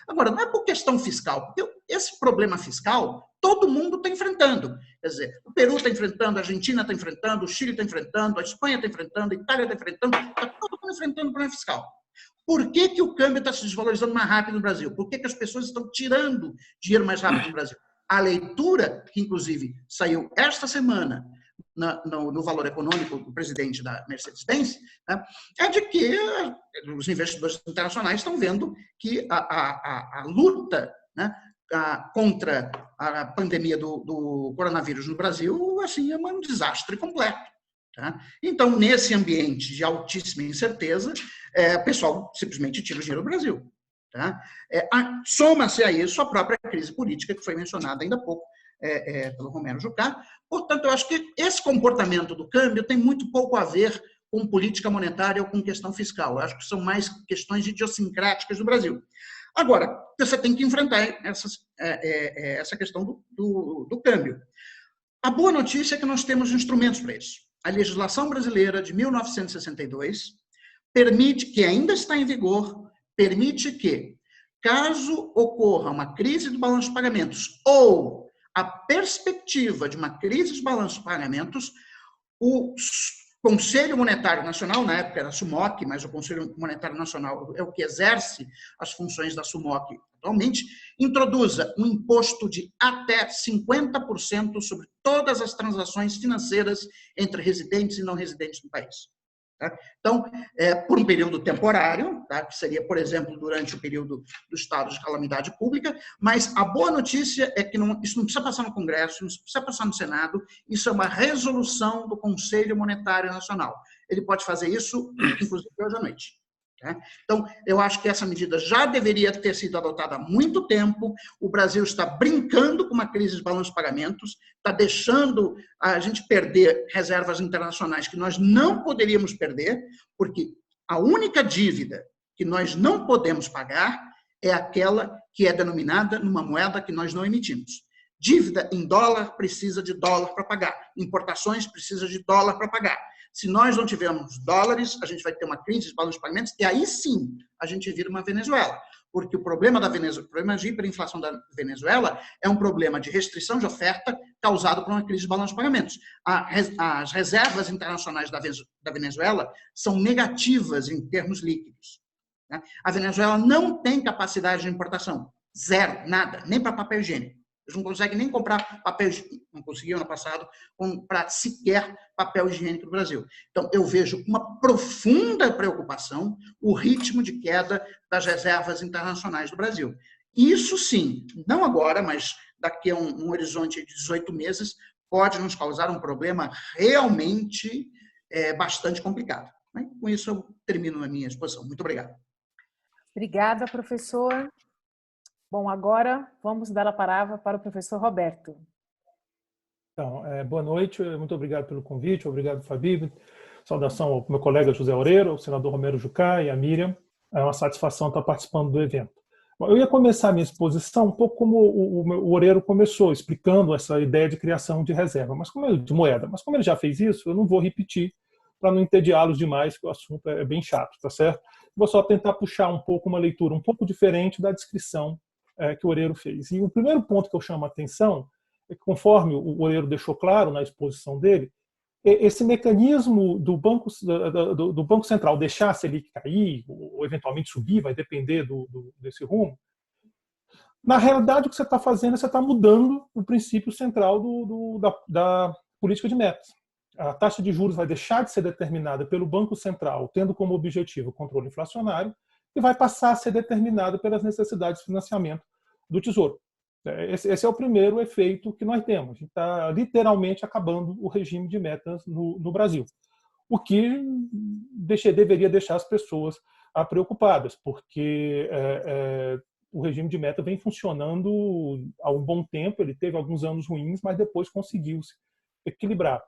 Speaker 4: Agora, não é por questão fiscal, porque esse problema fiscal todo mundo está enfrentando. Quer dizer, o Peru está enfrentando, a Argentina está enfrentando, o Chile está enfrentando, a Espanha está enfrentando, a Itália está enfrentando, está todo mundo enfrentando o problema fiscal. Por que o câmbio está se desvalorizando mais rápido no Brasil? Por que as pessoas estão tirando dinheiro mais rápido no Brasil? A leitura, que inclusive saiu esta semana no Valor Econômico do presidente da Mercedes-Benz, né, é de que os investidores internacionais estão vendo que a luta, né, contra a pandemia do coronavírus no Brasil assim, é um desastre completo. Tá? Então, nesse ambiente de altíssima incerteza, o pessoal simplesmente tira o dinheiro do Brasil. Tá? Soma-se a isso a própria crise política que foi mencionada ainda há pouco pelo Romero Jucá. Portanto, eu acho que esse comportamento do câmbio tem muito pouco a ver com política monetária ou com questão fiscal. Eu acho que são mais questões idiosincráticas do Brasil. Agora, você tem que enfrentar essa questão do câmbio. A boa notícia é que nós temos instrumentos para isso. A legislação brasileira de 1962 permite, que ainda está em vigor, permite que, caso ocorra uma crise do balanço de pagamentos ou a perspectiva de uma crise de balanço de pagamentos, o Conselho Monetário Nacional, na época era a SUMOC, mas o Conselho Monetário Nacional é o que exerce as funções da SUMOC atualmente, introduza um imposto de até 50% sobre todas as transações financeiras entre residentes e não residentes no país. Tá? Então, por um período temporário, tá? Que seria, por exemplo, durante o período do estado de calamidade pública, mas a boa notícia é que isso não precisa passar no Congresso, não precisa passar no Senado, isso é uma resolução do Conselho Monetário Nacional. Ele pode fazer isso, inclusive, hoje à noite. Tá? Então, eu acho que essa medida já deveria ter sido adotada há muito tempo. O Brasil está brincando com uma crise de balanço de pagamentos, está deixando a gente perder reservas internacionais que nós não poderíamos perder, porque a única dívida que nós não podemos pagar é aquela que é denominada numa moeda que nós não emitimos. Dívida em dólar precisa de dólar para pagar. Importações precisa de dólar para pagar. Se nós não tivermos dólares, a gente vai ter uma crise de balanço de pagamentos e aí sim a gente vira uma Venezuela. Porque o problema da Venezuela, o problema de hiperinflação da Venezuela é um problema de restrição de oferta causado por uma crise de balanço de pagamentos. As reservas internacionais da Venezuela são negativas em termos líquidos. A Venezuela não tem capacidade de importação. Zero, nada, nem para papel higiênico. Eles não conseguem nem comprar papel higiênico, não conseguiam no passado comprar sequer papel higiênico no Brasil. Então, eu vejo uma profunda preocupação o ritmo de queda das reservas internacionais do Brasil. Isso sim, não agora, mas daqui a um horizonte de 18 meses, pode nos causar um problema realmente bastante complicado. Com isso, eu termino a minha exposição. Muito obrigado.
Speaker 1: Obrigada, professor. Bom, agora vamos dar a palavra para o professor Roberto.
Speaker 5: Então, boa noite, muito obrigado pelo convite, obrigado, Fabi. Saudação ao meu colega José Oreiro, ao senador Romero Jucá e à Miriam. É uma satisfação estar participando do evento. Bom, eu ia começar a minha exposição um pouco como o Oreiro começou, explicando essa ideia de criação de reserva, de moeda. Mas como ele já fez isso, eu não vou repetir para não entediá-los demais, que o assunto é bem chato, tá certo? Vou só tentar puxar um pouco uma leitura um pouco diferente da descrição que o Oreiro fez. E o primeiro ponto que eu chamo a atenção é que, conforme o Oreiro deixou claro na exposição dele, esse mecanismo do Banco Central deixar a Selic cair, ou eventualmente subir, vai depender desse rumo, na realidade o que você está fazendo é você está mudando o princípio central da política de metas. A taxa de juros vai deixar de ser determinada pelo Banco Central, tendo como objetivo o controle inflacionário, e vai passar a ser determinada pelas necessidades de financiamento do Tesouro. Esse é o primeiro efeito que nós temos. A gente está literalmente acabando o regime de metas no Brasil, o que deveria deixar as pessoas preocupadas, porque o regime de meta vem funcionando há um bom tempo, ele teve alguns anos ruins, mas depois conseguiu se equilibrar.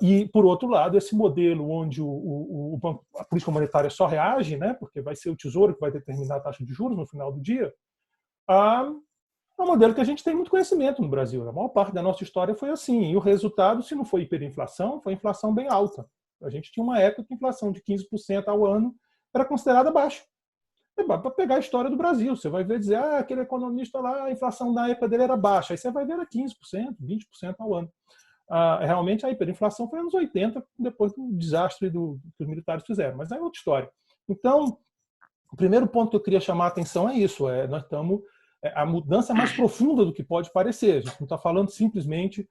Speaker 5: E, por outro lado, esse modelo onde a política monetária só reage, né, porque vai ser o Tesouro que vai determinar a taxa de juros no final do dia, é um modelo que a gente tem muito conhecimento no Brasil. A maior parte da nossa história foi assim. E o resultado, se não foi hiperinflação, foi inflação bem alta. A gente tinha uma época que a inflação de 15% ao ano era considerada baixa. Para pegar a história do Brasil, você vai ver dizer, aquele economista lá, a inflação na época dele era baixa. Aí você vai ver era 15%, 20% ao ano. Realmente a hiperinflação foi nos anos 80, depois do desastre que os militares fizeram. Mas é outra história. Então, o primeiro ponto que eu queria chamar a atenção é isso. Nós estamos... A mudança é mais profunda do que pode parecer. A gente não está falando simplesmente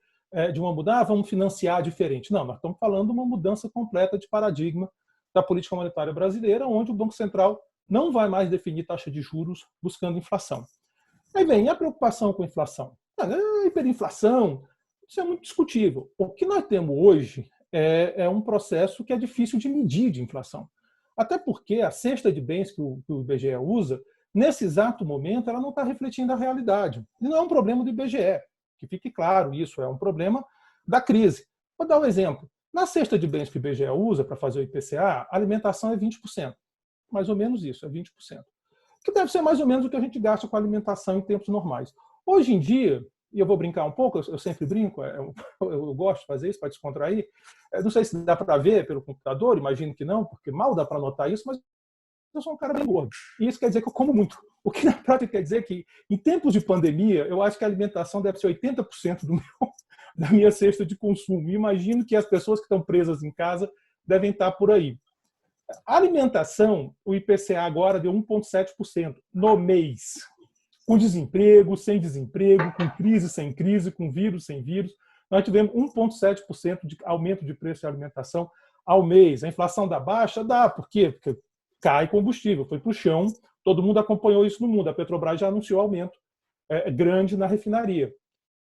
Speaker 5: de uma mudança, vamos financiar diferente. Não, nós estamos falando de uma mudança completa de paradigma da política monetária brasileira, onde o Banco Central não vai mais definir taxa de juros buscando inflação. Aí vem a preocupação com a inflação. A hiperinflação, isso é muito discutível. O que nós temos hoje é um processo que é difícil de medir de inflação. Até porque a cesta de bens que o IBGE usa, nesse exato momento, ela não está refletindo a realidade. E não é um problema do IBGE, que fique claro isso, é um problema da crise. Vou dar um exemplo. Na cesta de bens que o IBGE usa para fazer o IPCA, a alimentação é 20%. Mais ou menos isso, é 20%. Que deve ser mais ou menos o que a gente gasta com a alimentação em tempos normais. Hoje em dia, e eu vou brincar um pouco, eu sempre brinco, eu gosto de fazer isso para descontrair. Não sei se dá para ver pelo computador, imagino que não, porque mal dá para notar isso, mas eu sou um cara bem gordo. E isso quer dizer que eu como muito. O que na prática quer dizer que, em tempos de pandemia, eu acho que a alimentação deve ser 80% da minha cesta de consumo. E imagino que as pessoas que estão presas em casa devem estar por aí. A alimentação, o IPCA agora deu 1,7% no mês. Com desemprego, sem desemprego, com crise, sem crise, com vírus, sem vírus. Nós tivemos 1,7% de aumento de preço de alimentação ao mês. A inflação dá baixa? Dá. Por quê? Porque cai combustível, foi para o chão, todo mundo acompanhou isso no mundo. A Petrobras já anunciou aumento grande na refinaria.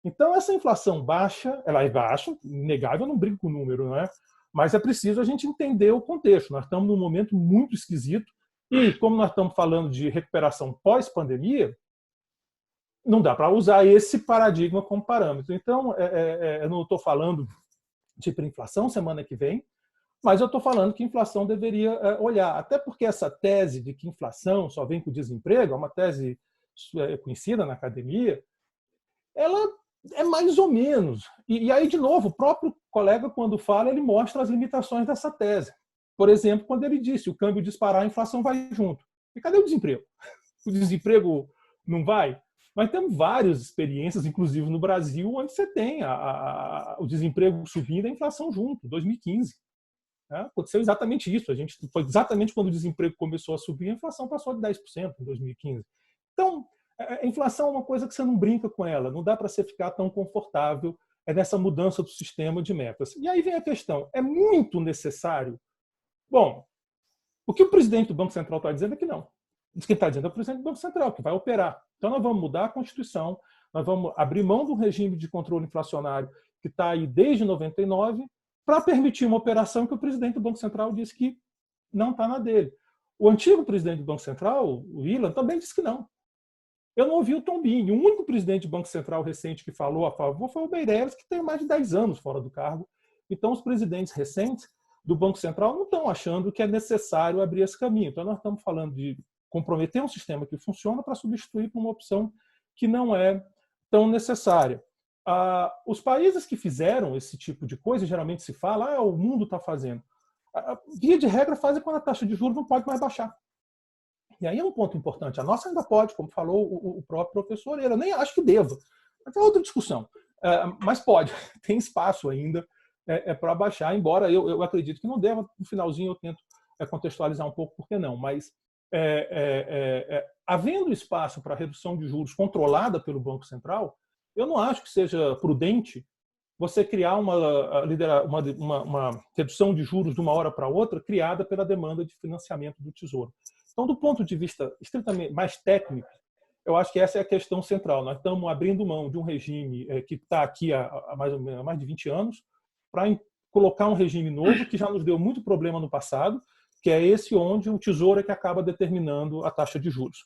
Speaker 5: Então, essa inflação baixa, ela é baixa, inegável, eu não brinco com o número, não é? Mas é preciso a gente entender o contexto. Nós estamos num momento muito esquisito e, como nós estamos falando de recuperação pós-pandemia, não dá para usar esse paradigma como parâmetro. Então, eu não estou falando de hiperinflação semana que vem, mas eu estou falando que a inflação deveria olhar. Até porque essa tese de que inflação só vem com o desemprego, é uma tese conhecida na academia, ela é mais ou menos. E aí, de novo, o próprio colega, quando fala, ele mostra as limitações dessa tese. Por exemplo, quando ele disse o câmbio disparar, a inflação vai junto. E cadê o desemprego? O desemprego não vai? Nós temos várias experiências, inclusive no Brasil, onde você tem o desemprego subindo e a inflação junto, 2015. Aconteceu exatamente isso. Foi exatamente quando o desemprego começou a subir, a inflação passou de 10% em 2015. Então, a inflação é uma coisa que você não brinca com ela, não dá para você ficar tão confortável nessa mudança do sistema de metas. E aí vem a questão, é muito necessário? Bom, o que o presidente do Banco Central está dizendo é que não. Quem está dizendo é o presidente do Banco Central, que vai operar. Então, nós vamos mudar a Constituição, nós vamos abrir mão do regime de controle inflacionário que está aí desde 99, para permitir uma operação que o presidente do Banco Central disse que não está na dele. O antigo presidente do Banco Central, o Ilan, também disse que não. Eu não ouvi o Tombini. O único presidente do Banco Central recente que falou a favor foi o Meirelles, que tem mais de 10 anos fora do cargo. Então, os presidentes recentes do Banco Central não estão achando que é necessário abrir esse caminho. Então, nós estamos falando de comprometer um sistema que funciona para substituir por uma opção que não é tão necessária. Os países que fizeram esse tipo de coisa, geralmente se fala, o mundo está fazendo. Via de regra, fazem quando a taxa de juros não pode mais baixar. E aí é um ponto importante. A nossa ainda pode, como falou o próprio professor, eu nem acho que deva. Mas é outra discussão. Mas pode, tem espaço ainda para baixar, embora eu acredito que não deva. No finalzinho eu tento contextualizar um pouco, por que não. Mas havendo espaço para redução de juros controlada pelo Banco Central, eu não acho que seja prudente você criar uma redução de juros de uma hora para outra criada pela demanda de financiamento do Tesouro. Então, do ponto de vista estritamente mais técnico, eu acho que essa é a questão central. Nós estamos abrindo mão de um regime que está aqui há mais de 20 anos para colocar um regime novo que já nos deu muito problema no passado, que é esse onde o Tesouro é que acaba determinando a taxa de juros,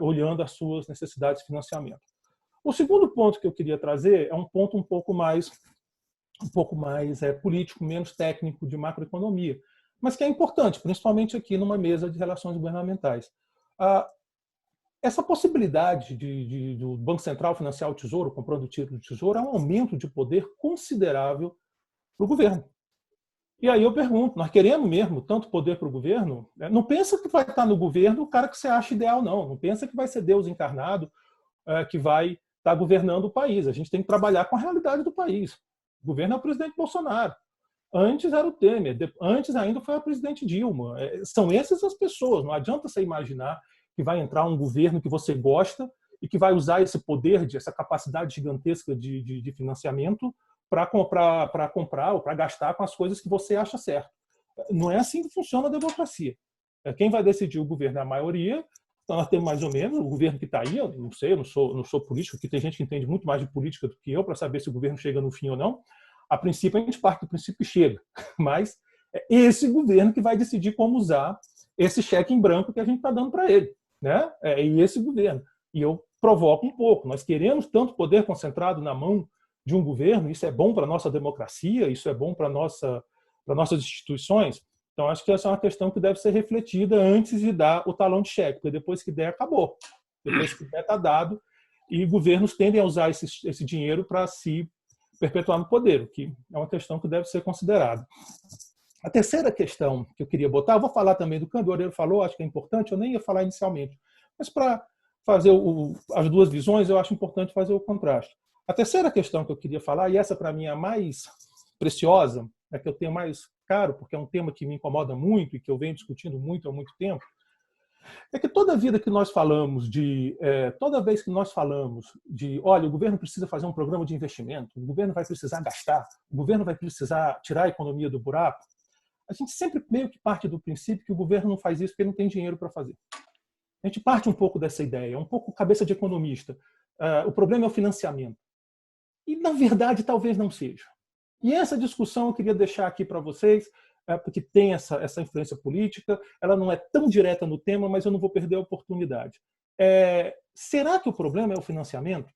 Speaker 5: olhando as suas necessidades de financiamento. O segundo ponto que eu queria trazer é um ponto um pouco mais político, menos técnico, de macroeconomia, mas que é importante, principalmente aqui numa mesa de relações governamentais. Essa possibilidade do Banco Central financiar o Tesouro, comprando o título do Tesouro, é um aumento de poder considerável para o governo. E aí eu pergunto, nós queremos mesmo tanto poder para o governo? Não pensa que vai estar no governo o cara que você acha ideal, não. Não pensa que vai ser Deus encarnado que vai estar governando o país. A gente tem que trabalhar com a realidade do país. O governo é o presidente Bolsonaro. Antes era o Temer, antes ainda foi a presidente Dilma. São essas as pessoas. Não adianta você imaginar que vai entrar um governo que você gosta e que vai usar esse poder, essa capacidade gigantesca de financiamento para comprar ou para gastar com as coisas que você acha certo. Não é assim que funciona a democracia. Quem vai decidir o governo é a maioria. Então, nós temos mais ou menos o governo que está aí. Eu não sei, eu não sou político, porque tem gente que entende muito mais de política do que eu para saber se o governo chega no fim ou não. A princípio, a gente parte do princípio que chega, mas é esse governo que vai decidir como usar esse cheque em branco que a gente está dando para ele, né? É esse governo. E eu provoco um pouco. Nós queremos tanto poder concentrado na mão de um governo, isso é bom para a nossa democracia, isso é bom para nossas instituições. Então, acho que essa é uma questão que deve ser refletida antes de dar o talão de cheque, porque depois que der, acabou. Depois que der, está dado. E governos tendem a usar esse dinheiro para se perpetuar no poder, o que é uma questão que deve ser considerada. A terceira questão que eu queria botar, eu vou falar também do câmbio, o Oreiro falou, acho que é importante, eu nem ia falar inicialmente, mas para fazer as duas visões, eu acho importante fazer o contraste. A terceira questão que eu queria falar, e essa para mim é a mais preciosa, que eu tenho mais caro, porque é um tema que me incomoda muito e que eu venho discutindo muito há muito tempo, é que toda vez que nós falamos de, olha, o governo precisa fazer um programa de investimento, o governo vai precisar gastar, o governo vai precisar tirar a economia do buraco, a gente sempre meio que parte do princípio que o governo não faz isso porque ele não tem dinheiro para fazer. A gente parte um pouco dessa ideia, um pouco cabeça de economista. O problema é o financiamento. E, na verdade, talvez não seja. E essa discussão eu queria deixar aqui para vocês, porque tem essa influência política, ela não é tão direta no tema, mas eu não vou perder a oportunidade. Será que o problema é o financiamento?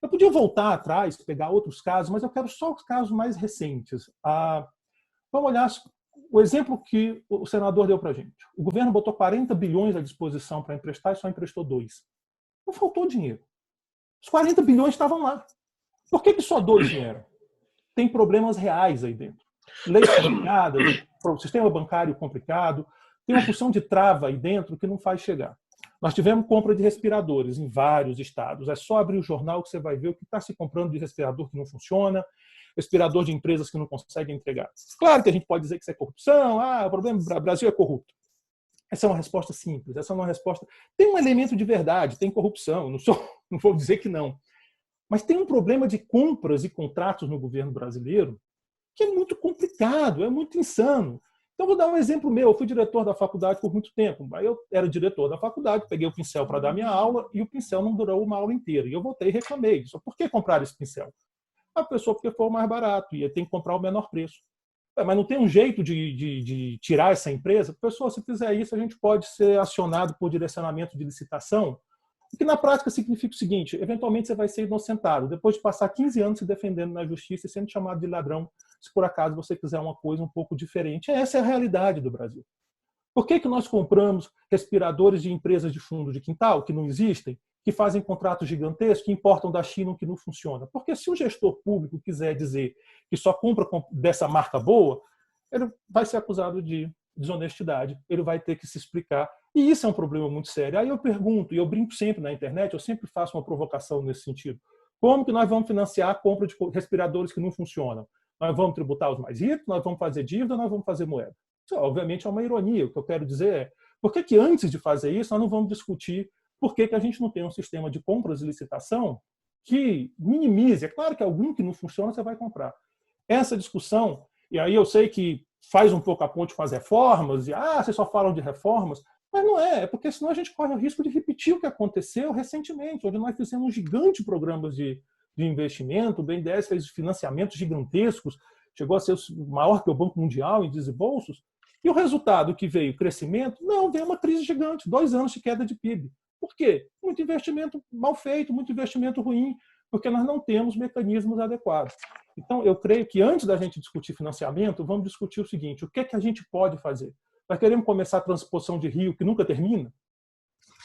Speaker 5: Eu podia voltar atrás, pegar outros casos, mas eu quero só os casos mais recentes. Vamos olhar o exemplo que o senador deu para a gente. O governo botou 40 bilhões à disposição para emprestar e só emprestou 2. Não faltou dinheiro. Os 40 bilhões estavam lá. Por que só 2 vieram? Tem problemas reais aí dentro. Leis complicadas, o sistema bancário complicado, tem uma porção de trava aí dentro que não faz chegar. Nós tivemos compra de respiradores em vários estados. É só abrir o jornal que você vai ver o que está se comprando de respirador que não funciona, respirador de empresas que não conseguem entregar. Claro que a gente pode dizer que isso é corrupção, o problema do Brasil é corrupto. Essa é uma resposta simples, essa é uma resposta... Tem um elemento de verdade, tem corrupção, não vou dizer que não. Mas tem um problema de compras e contratos no governo brasileiro que é muito complicado, é muito insano. Então, vou dar um exemplo meu. Eu fui diretor da faculdade por muito tempo. Aí eu era diretor da faculdade, peguei o pincel para dar minha aula e o pincel não durou uma aula inteira. E eu voltei e reclamei. Por que comprar esse pincel? A pessoa, porque foi o mais barato e tem que comprar o menor preço. Mas não tem um jeito de tirar essa empresa? Pessoal, se fizer isso, a gente pode ser acionado por direcionamento de licitação O que na prática significa o seguinte: eventualmente você vai ser inocentado, depois de passar 15 anos se defendendo na justiça e sendo chamado de ladrão, se por acaso você quiser uma coisa um pouco diferente. Essa é a realidade do Brasil. Por que nós compramos respiradores de empresas de fundo de quintal, que não existem, que fazem contratos gigantescos, que importam da China o que não funciona? Porque se o gestor público quiser dizer que só compra dessa marca boa, ele vai ser acusado de desonestidade, ele vai ter que se explicar. E isso é um problema muito sério. Aí eu pergunto, e eu brinco sempre na internet, eu sempre faço uma provocação nesse sentido: como que nós vamos financiar a compra de respiradores que não funcionam? Nós vamos tributar os mais ricos, nós vamos fazer dívida, nós vamos fazer moeda. Isso, obviamente, é uma ironia. O que eu quero dizer é, por que antes de fazer isso, nós não vamos discutir por que a gente não tem um sistema de compras e licitação que minimize? É claro que algum que não funciona você vai comprar. Essa discussão, e aí eu sei que faz um pouco a ponte com as reformas, e vocês só falam de reformas, mas não é porque senão a gente corre o risco de repetir o que aconteceu recentemente, onde nós fizemos um gigante programas de investimento, o BNDES fez financiamentos gigantescos, chegou a ser maior que o Banco Mundial em desembolsos, e o resultado que veio, crescimento, não, veio uma crise gigante, 2 anos de queda de PIB. Por quê? Muito investimento mal feito, muito investimento ruim, porque nós não temos mecanismos adequados. Então, eu creio que antes da gente discutir financiamento, vamos discutir o seguinte: o que é que a gente pode fazer? Nós queremos começar a transposição de Rio, que nunca termina?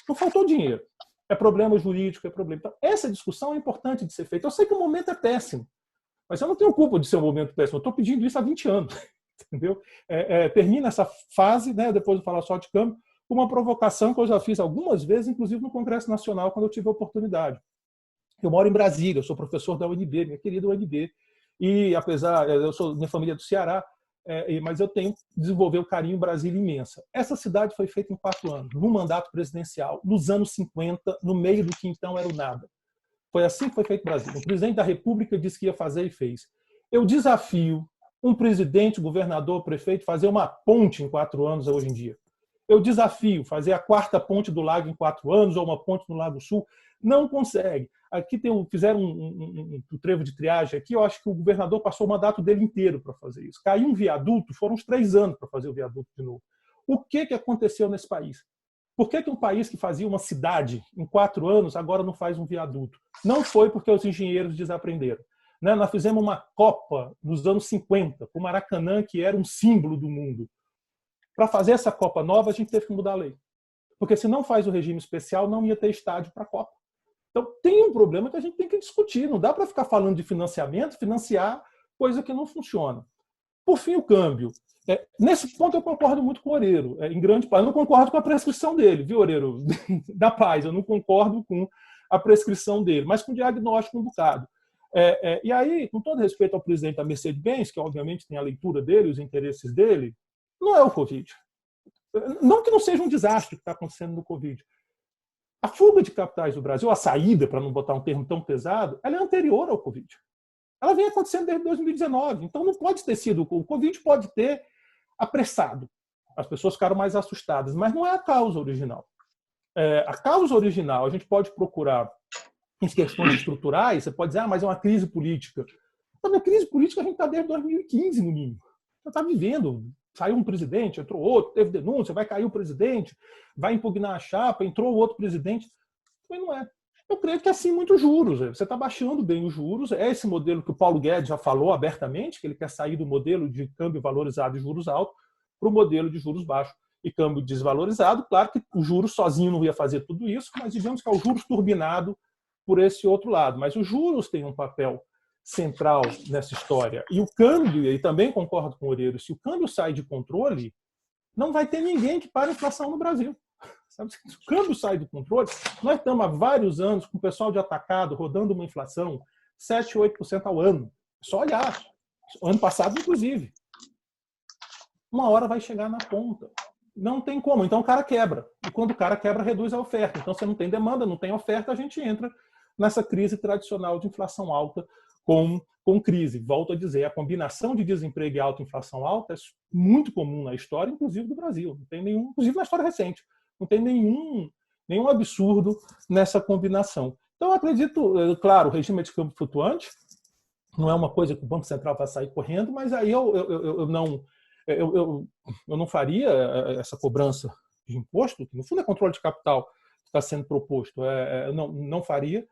Speaker 5: Não faltou dinheiro. É problema jurídico, é problema. Então, essa discussão é importante de ser feita. Eu sei que o momento é péssimo, mas eu não tenho culpa de ser um momento péssimo. Eu estou pedindo isso há 20 anos. Entendeu? Termina essa fase, né, depois de falar só de câmbio, com uma provocação que eu já fiz algumas vezes, inclusive no Congresso Nacional, quando eu tive a oportunidade. Eu moro em Brasília, eu sou professor da UNB, minha querida UNB, e apesar, minha família é do Ceará, mas eu tenho desenvolvido um carinho em Brasília imensa. Essa cidade foi feita em 4 anos, no mandato presidencial, nos anos 50, no meio do que então era o nada. Foi assim que foi feito o Brasil. O presidente da República disse que ia fazer e fez. Eu desafio um presidente, governador, prefeito fazer uma ponte em 4 anos hoje em dia. Eu desafio fazer a 4ª ponte do lago em 4 anos ou uma ponte no Lago Sul. Não consegue. Aqui fizeram um trevo de triagem aqui, eu acho que o governador passou o mandato dele inteiro para fazer isso. Caiu um viaduto, foram uns 3 anos para fazer o viaduto de novo. O que aconteceu nesse país? Por que um país que fazia uma cidade em 4 anos agora não faz um viaduto? Não foi porque os engenheiros desaprenderam. Nós fizemos uma Copa nos anos 50, com o Maracanã, que era um símbolo do mundo. Para fazer essa Copa nova, a gente teve que mudar a lei. Porque se não faz o regime especial, não ia ter estádio para a Copa. Então, tem um problema que a gente tem que discutir. Não dá para ficar falando de financiamento, financiar coisa que não funciona. Por fim, o câmbio. Nesse ponto, eu concordo muito com o Oreiro. Em grande parte, eu não concordo com a prescrição dele, viu, Oreiro? Da paz, eu não concordo com a prescrição dele, mas com o diagnóstico um bocado. E aí, com todo respeito ao presidente da Mercedes-Benz, que obviamente tem a leitura dele, os interesses dele, não é o Covid. Não que não seja um desastre que está acontecendo no Covid. A fuga de capitais do Brasil, a saída, para não botar um termo tão pesado, ela é anterior ao Covid. Ela vem acontecendo desde 2019. Então não pode ter sido. O Covid pode ter apressado. As pessoas ficaram mais assustadas, mas não é a causa original. A causa original, a gente pode procurar em questões estruturais, você pode dizer, mas é uma crise política. Mas a crise política a gente está desde 2015, no mínimo. Já está vivendo. Saiu um presidente, entrou outro, teve denúncia, vai cair o presidente, vai impugnar a chapa, entrou outro presidente. Mas não é. Eu creio que é assim muitos juros. Você está baixando bem os juros. É esse modelo que o Paulo Guedes já falou abertamente, que ele quer sair do modelo de câmbio valorizado e juros altos para o modelo de juros baixos e câmbio desvalorizado. Claro que o juros sozinho não ia fazer tudo isso, mas digamos que é o juros turbinado por esse outro lado. Mas os juros têm um papel central nessa história. E o câmbio, e também concordo com o Oreiro, se o câmbio sai de controle, não vai ter ninguém que pare a inflação no Brasil. Sabe? Se o câmbio sai do controle, nós estamos há vários anos com o pessoal de atacado rodando uma inflação 7%, 8% ao ano. É só olhar. Ano passado, inclusive. Uma hora vai chegar na ponta. Não tem como. Então o cara quebra. E quando o cara quebra, reduz a oferta. Então, se não tem demanda, não tem oferta, a gente entra nessa crise tradicional de inflação alta com crise. Volto a dizer, a combinação de desemprego e alta inflação alta é muito comum na história, inclusive do Brasil. Não tem nenhum, inclusive na história recente. Não tem nenhum absurdo nessa combinação. Então, eu acredito, claro, o regime de câmbio flutuante não é uma coisa que o Banco Central vai sair correndo, mas aí eu não faria essa cobrança de imposto, que no fundo é controle de capital, está sendo proposto. Não faria.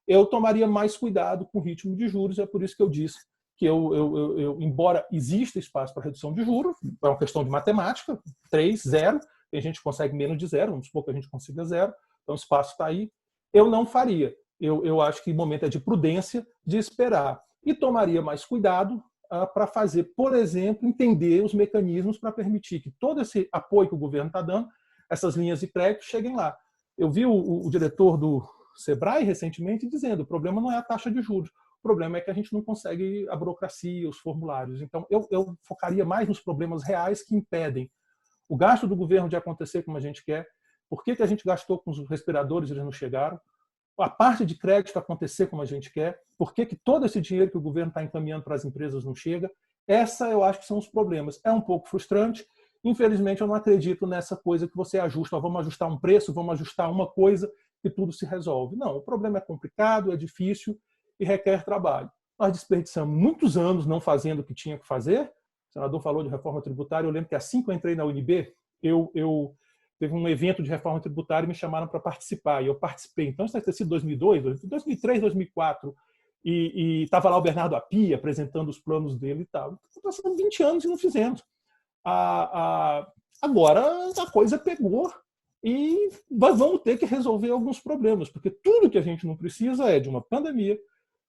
Speaker 5: Eu tomaria mais cuidado com o ritmo de juros, é por isso que eu disse que embora exista espaço para redução de juros, é uma questão de matemática, 3, 0, tem gente que consegue menos de 0, vamos supor que a gente consiga 0, então o espaço está aí, eu não faria. Eu acho que o momento é de prudência, de esperar. E tomaria mais cuidado para fazer, por exemplo, entender os mecanismos para permitir que todo esse apoio que o governo está dando, essas linhas de crédito, cheguem lá. Eu vi o diretor do Sebrae recentemente dizendo: o problema não é a taxa de juros, o problema é que a gente não consegue a burocracia, os formulários. Então, eu focaria mais nos problemas reais que impedem o gasto do governo de acontecer como a gente quer. Por que a gente gastou com os respiradores e eles não chegaram? A parte de crédito acontecer como a gente quer. Por que todo esse dinheiro que o governo está encaminhando para as empresas não chega? Essa eu acho que são os problemas. É um pouco frustrante. Infelizmente, eu não acredito nessa coisa que você ajusta. Vamos ajustar um preço, vamos ajustar uma coisa e tudo se resolve. Não, o problema é complicado, é difícil e requer trabalho. Nós desperdiçamos muitos anos não fazendo o que tinha que fazer. O senador falou de reforma tributária. Eu lembro que assim que eu entrei na UNB, teve um evento de reforma tributária e me chamaram para participar. E eu participei. Então, isso deve ter sido 2002, 2003, 2004. E estava lá o Bernardo Apia apresentando os planos dele e tal. Passando 20 anos e não fizemos. Agora a coisa pegou e vamos ter que resolver alguns problemas, porque tudo que a gente não precisa é de uma pandemia,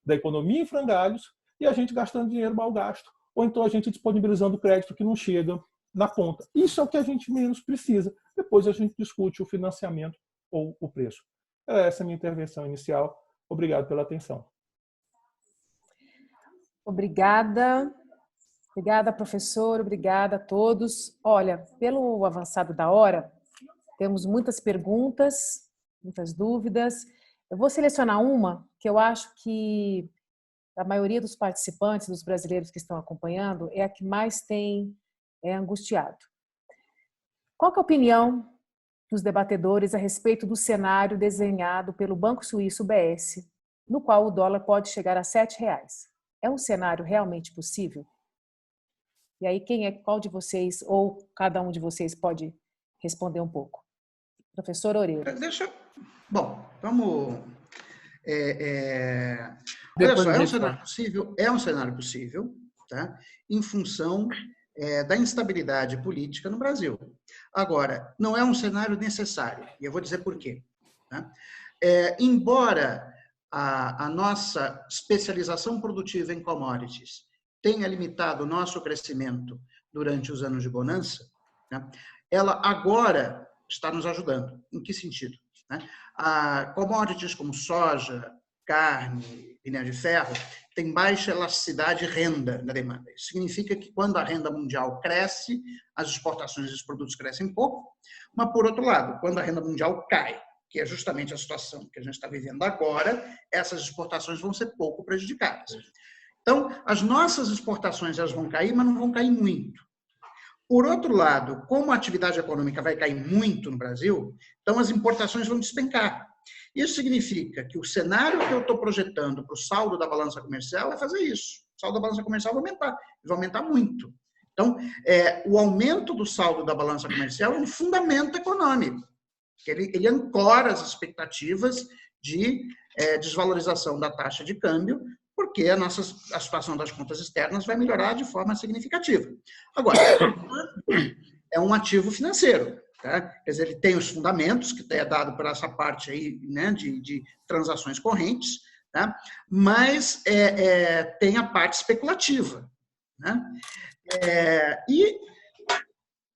Speaker 5: da economia em frangalhos e a gente gastando dinheiro mal gasto, ou então a gente disponibilizando crédito que não chega na ponta. Isso é o que a gente menos precisa. Depois a gente discute o financiamento ou o preço. Essa é a minha intervenção inicial. Obrigado pela atenção.
Speaker 1: Obrigada. Obrigada, professor. Obrigada a todos. Olha, pelo avançado da hora, temos muitas perguntas, muitas dúvidas. Eu vou selecionar uma que eu acho que a maioria dos participantes, dos brasileiros que estão acompanhando, é a que mais tem angustiado. Qual que é a opinião dos debatedores a respeito do cenário desenhado pelo Banco Suíço BS, no qual o dólar pode chegar a R$ 7,00? É um cenário realmente possível? E aí, qual de vocês, ou cada um de vocês, pode responder um pouco? Professor Oreiro.
Speaker 4: Bom, vamos... Olha só, é um cenário possível, tá? Em função da instabilidade política no Brasil. Agora, não é um cenário necessário, e eu vou dizer por quê. Tá? Embora a nossa especialização produtiva em commodities tenha limitado o nosso crescimento durante os anos de bonança, né, ela agora está nos ajudando. Em que sentido? Né? Commodities como soja, carne, minério de ferro, têm baixa elasticidade e renda na demanda. Isso significa que quando a renda mundial cresce, as exportações dos produtos crescem pouco, mas, por outro lado, quando a renda mundial cai, que é justamente a situação que a gente está vivendo agora, essas exportações vão ser pouco prejudicadas. Então, as nossas exportações elas vão cair, mas não vão cair muito. Por outro lado, como a atividade econômica vai cair muito no Brasil, então as importações vão despencar. Isso significa que o cenário que eu estou projetando para o saldo da balança comercial é fazer isso. O saldo da balança comercial vai aumentar muito. Então, o aumento do saldo da balança comercial é um fundamento econômico. Ele ancora as expectativas de desvalorização da taxa de câmbio, porque a situação das contas externas vai melhorar de forma significativa. Agora, é um ativo financeiro. Tá? Quer dizer, ele tem os fundamentos, que é dado por essa parte aí, né, de transações correntes, tá? Mas tem a parte especulativa. Né? E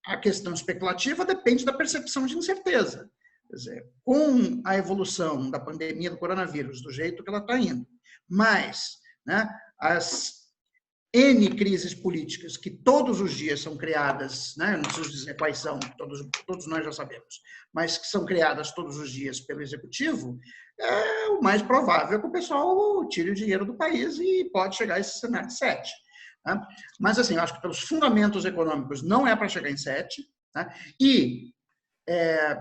Speaker 4: a questão especulativa depende da percepção de incerteza. Quer dizer, com a evolução da pandemia do coronavírus, do jeito que ela está indo, mas, né, as N crises políticas que todos os dias são criadas, né, não preciso dizer quais são, todos nós já sabemos, mas que são criadas todos os dias pelo Executivo, o mais provável é que o pessoal tire o dinheiro do país e pode chegar a esse cenário de 7. Né? Mas, assim, eu acho que pelos fundamentos econômicos não é para chegar em 7, né? E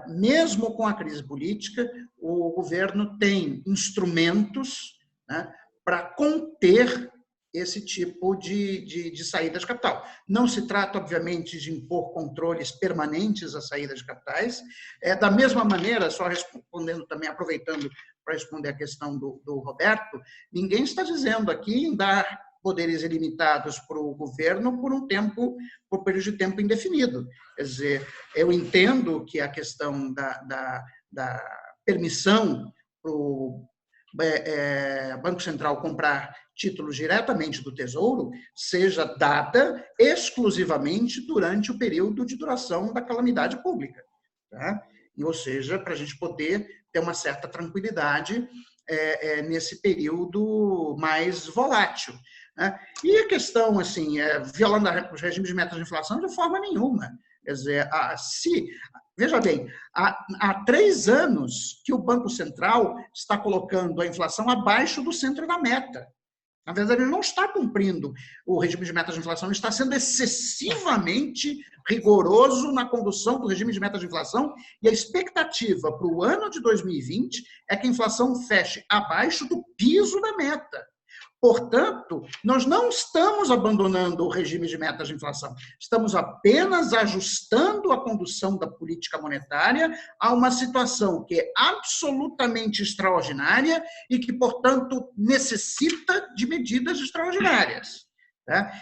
Speaker 4: mesmo com a crise política, o governo tem instrumentos, né, para conter esse tipo de saída de capital. Não se trata, obviamente, de impor controles permanentes à saída de capitais. Da mesma maneira, só respondendo também, aproveitando para responder a questão do Roberto, ninguém está dizendo aqui em dar poderes ilimitados para o governo por por período de tempo indefinido. Quer dizer, eu entendo que a questão da permissão para o Banco Central comprar títulos diretamente do Tesouro seja dada exclusivamente durante o período de duração da calamidade pública, tá? Ou seja, para a gente poder ter uma certa tranquilidade nesse período mais volátil, né? E a questão, assim, violando os regimes de metas de inflação de forma nenhuma. Quer dizer, veja bem, há 3 anos que o Banco Central está colocando a inflação abaixo do centro da meta. Na verdade, ele não está cumprindo o regime de metas de inflação, ele está sendo excessivamente rigoroso na condução do regime de metas de inflação, e a expectativa para o ano de 2020 é que a inflação feche abaixo do piso da meta. Portanto, nós não estamos abandonando o regime de metas de inflação, estamos apenas ajustando a condução da política monetária a uma situação que é absolutamente extraordinária e que, portanto, necessita de medidas extraordinárias.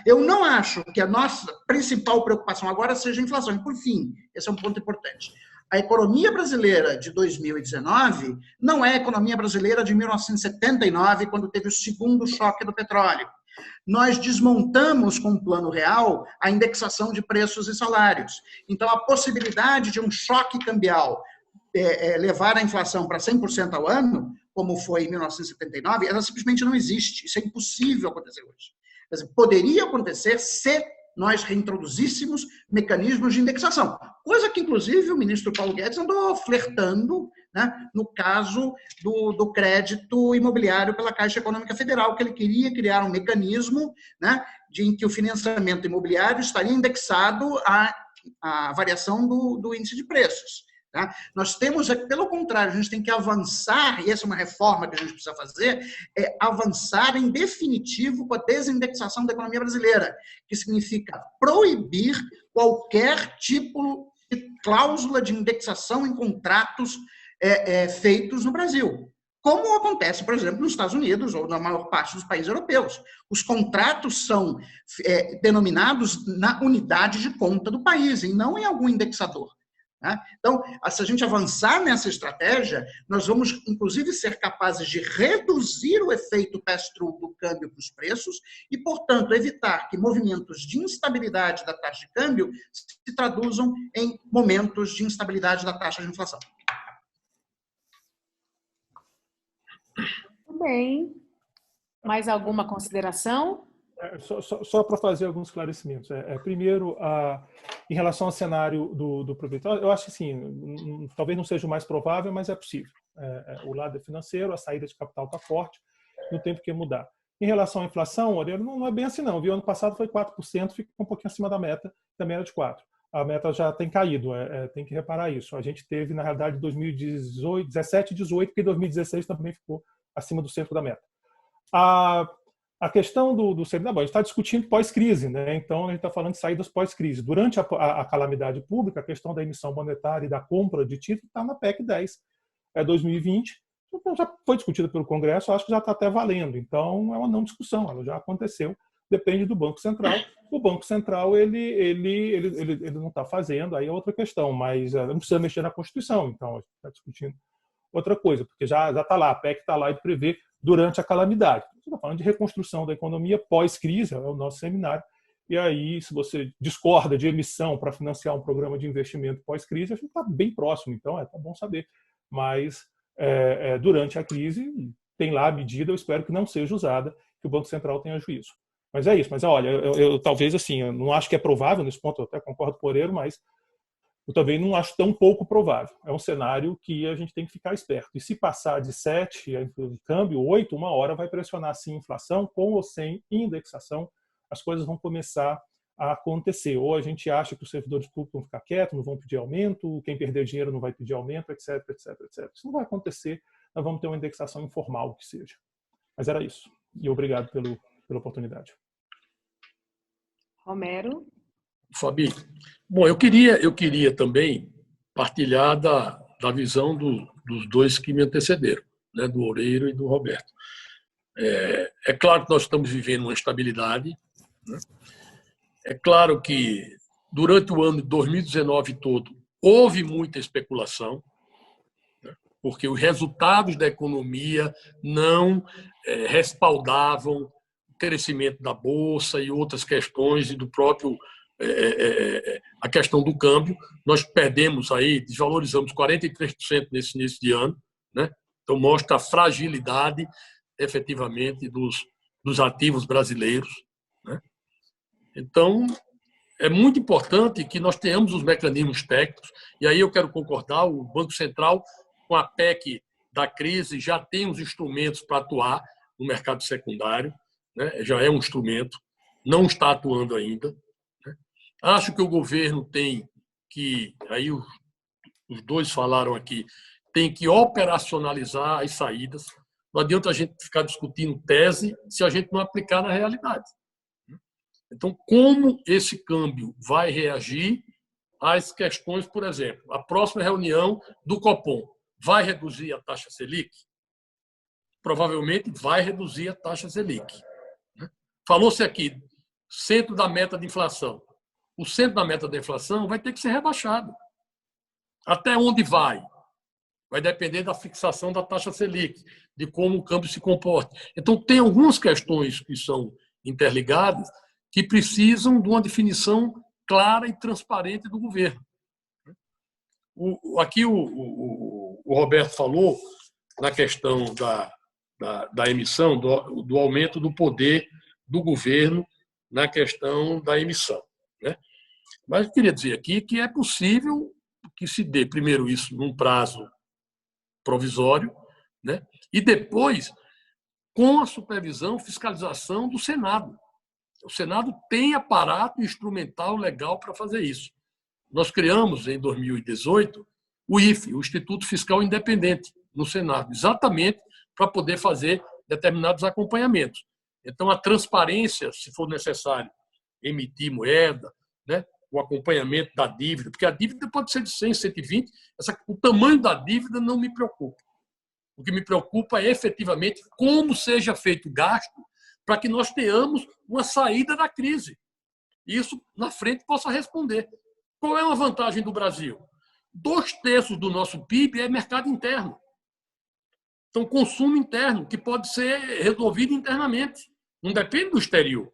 Speaker 4: Eu não acho que a nossa principal preocupação agora seja a inflação. E, por fim, esse é um ponto importante. A economia brasileira de 2019 não é a economia brasileira de 1979, quando teve o segundo choque do petróleo. Nós desmontamos com o Plano Real a indexação de preços e salários. Então, a possibilidade de um choque cambial levar a inflação para 100% ao ano, como foi em 1979, ela simplesmente não existe. Isso é impossível acontecer hoje. Quer dizer, poderia acontecer se nós reintroduzíssemos mecanismos de indexação, coisa que, inclusive, o ministro Paulo Guedes andou flertando, né, no caso do crédito imobiliário pela Caixa Econômica Federal, que ele queria criar um mecanismo, né, em que o financiamento imobiliário estaria indexado à variação do índice de preços. Tá? Nós temos, pelo contrário, a gente tem que avançar, e essa é uma reforma que a gente precisa fazer, avançar em definitivo com a desindexação da economia brasileira, que significa proibir qualquer tipo de cláusula de indexação em contratos feitos no Brasil. Como acontece, por exemplo, nos Estados Unidos ou na maior parte dos países europeus. Os contratos são denominados na unidade de conta do país, e não em algum indexador. Então, se a gente avançar nessa estratégia, nós vamos, inclusive, ser capazes de reduzir o efeito pass-through do câmbio para os preços e, portanto, evitar que movimentos de instabilidade da taxa de câmbio se traduzam em momentos de instabilidade da taxa de inflação.
Speaker 1: Muito bem. Mais alguma consideração?
Speaker 5: Só para fazer alguns esclarecimentos. Primeiro, em relação ao cenário do proprietário, eu acho que sim, talvez não seja o mais provável, mas é possível. O lado financeiro, a saída de capital está forte, não tem por que mudar. Em relação à inflação, não é bem assim não. O ano passado foi 4%, ficou um pouquinho acima da meta, também era de 4%. A meta já tem caído, tem que reparar isso. A gente teve, na realidade, 2017 e 2018, porque 2016 também ficou acima do centro da meta. A questão do CMD, a gente está discutindo pós-crise, né? Então a gente está falando de saídas pós-crise. Durante a calamidade pública, a questão da emissão monetária e da compra de títulos está na PEC 10, 2020. Então, já foi discutida pelo Congresso, acho que já está até valendo. Então é uma não discussão, ela já aconteceu. Depende do Banco Central. O Banco Central ele não está fazendo, aí é outra questão, mas não precisa mexer na Constituição. Então a gente está discutindo outra coisa, porque já está lá, a PEC está lá e prevê durante a calamidade. Você está falando de reconstrução da economia pós-crise, é o nosso seminário. E aí, se você discorda de emissão para financiar um programa de investimento pós-crise, a gente está bem próximo, então tá bom saber. Mas durante a crise, tem lá a medida, eu espero que não seja usada, que o Banco Central tenha juízo. Mas é isso. Mas olha, eu talvez assim, eu não acho que é provável nesse ponto, eu até concordo com o Oreiro, mas eu também não acho tão pouco provável. É um cenário que a gente tem que ficar esperto. E se passar de 7 de câmbio, 8, uma hora vai pressionar sim a inflação, com ou sem indexação, as coisas vão começar a acontecer. Ou a gente acha que os servidores públicos vão ficar quietos, não vão pedir aumento, quem perder dinheiro não vai pedir aumento, etc, etc, etc. Isso não vai acontecer, nós vamos ter uma indexação informal que seja. Mas era isso. E obrigado pela oportunidade.
Speaker 1: Romero.
Speaker 2: Fabi, bom, eu queria também partilhar da visão dos dois que me antecederam, né, do Oreiro e do Roberto. É claro que nós estamos vivendo uma estabilidade, né? É claro que durante o ano de 2019 todo houve muita especulação, né, porque os resultados da economia não respaldavam o crescimento da bolsa e outras questões e do próprio a questão do câmbio. Nós perdemos aí, desvalorizamos 43% nesse início de ano, né? Então mostra a fragilidade efetivamente dos ativos brasileiros, né? Então é muito importante que nós tenhamos os mecanismos técnicos, e aí eu quero concordar, o Banco Central, com a PEC da crise, já tem os instrumentos para atuar no mercado secundário, né? Já é um instrumento, não está atuando ainda. Acho que o governo tem que, aí os dois falaram aqui, tem que operacionalizar as saídas. Não adianta a gente ficar discutindo tese se a gente não aplicar na realidade. Então, como esse câmbio vai reagir às questões, por exemplo, a próxima reunião do Copom vai reduzir a taxa Selic? Provavelmente vai reduzir a taxa Selic. Falou-se aqui, centro da meta de inflação. O centro da meta da inflação vai ter que ser rebaixado. Até onde vai? Vai depender da fixação da taxa Selic, de como o câmbio se comporta. Então, tem algumas questões que são interligadas que precisam de uma definição clara e transparente do governo. Aqui o Roberto falou na questão da emissão, do aumento do poder do governo na questão da emissão, né? Mas eu queria dizer aqui que é possível que se dê primeiro isso num prazo provisório, né? E depois com a supervisão, fiscalização do Senado. O Senado tem aparato instrumental legal para fazer isso. Nós criamos, em 2018, o IFE, o Instituto Fiscal Independente, no Senado, exatamente para poder fazer determinados acompanhamentos. Então, a transparência, se for necessário, emitir moeda, né? O acompanhamento da dívida, porque a dívida pode ser de 100, 120, o tamanho da dívida não me preocupa. O que me preocupa é, efetivamente, como seja feito o gasto para que nós tenhamos uma saída da crise. E isso, na frente, possa responder. Qual é uma vantagem do Brasil? 2/3 do nosso PIB é mercado interno. Então, consumo interno, que pode ser resolvido internamente. Não depende do exterior.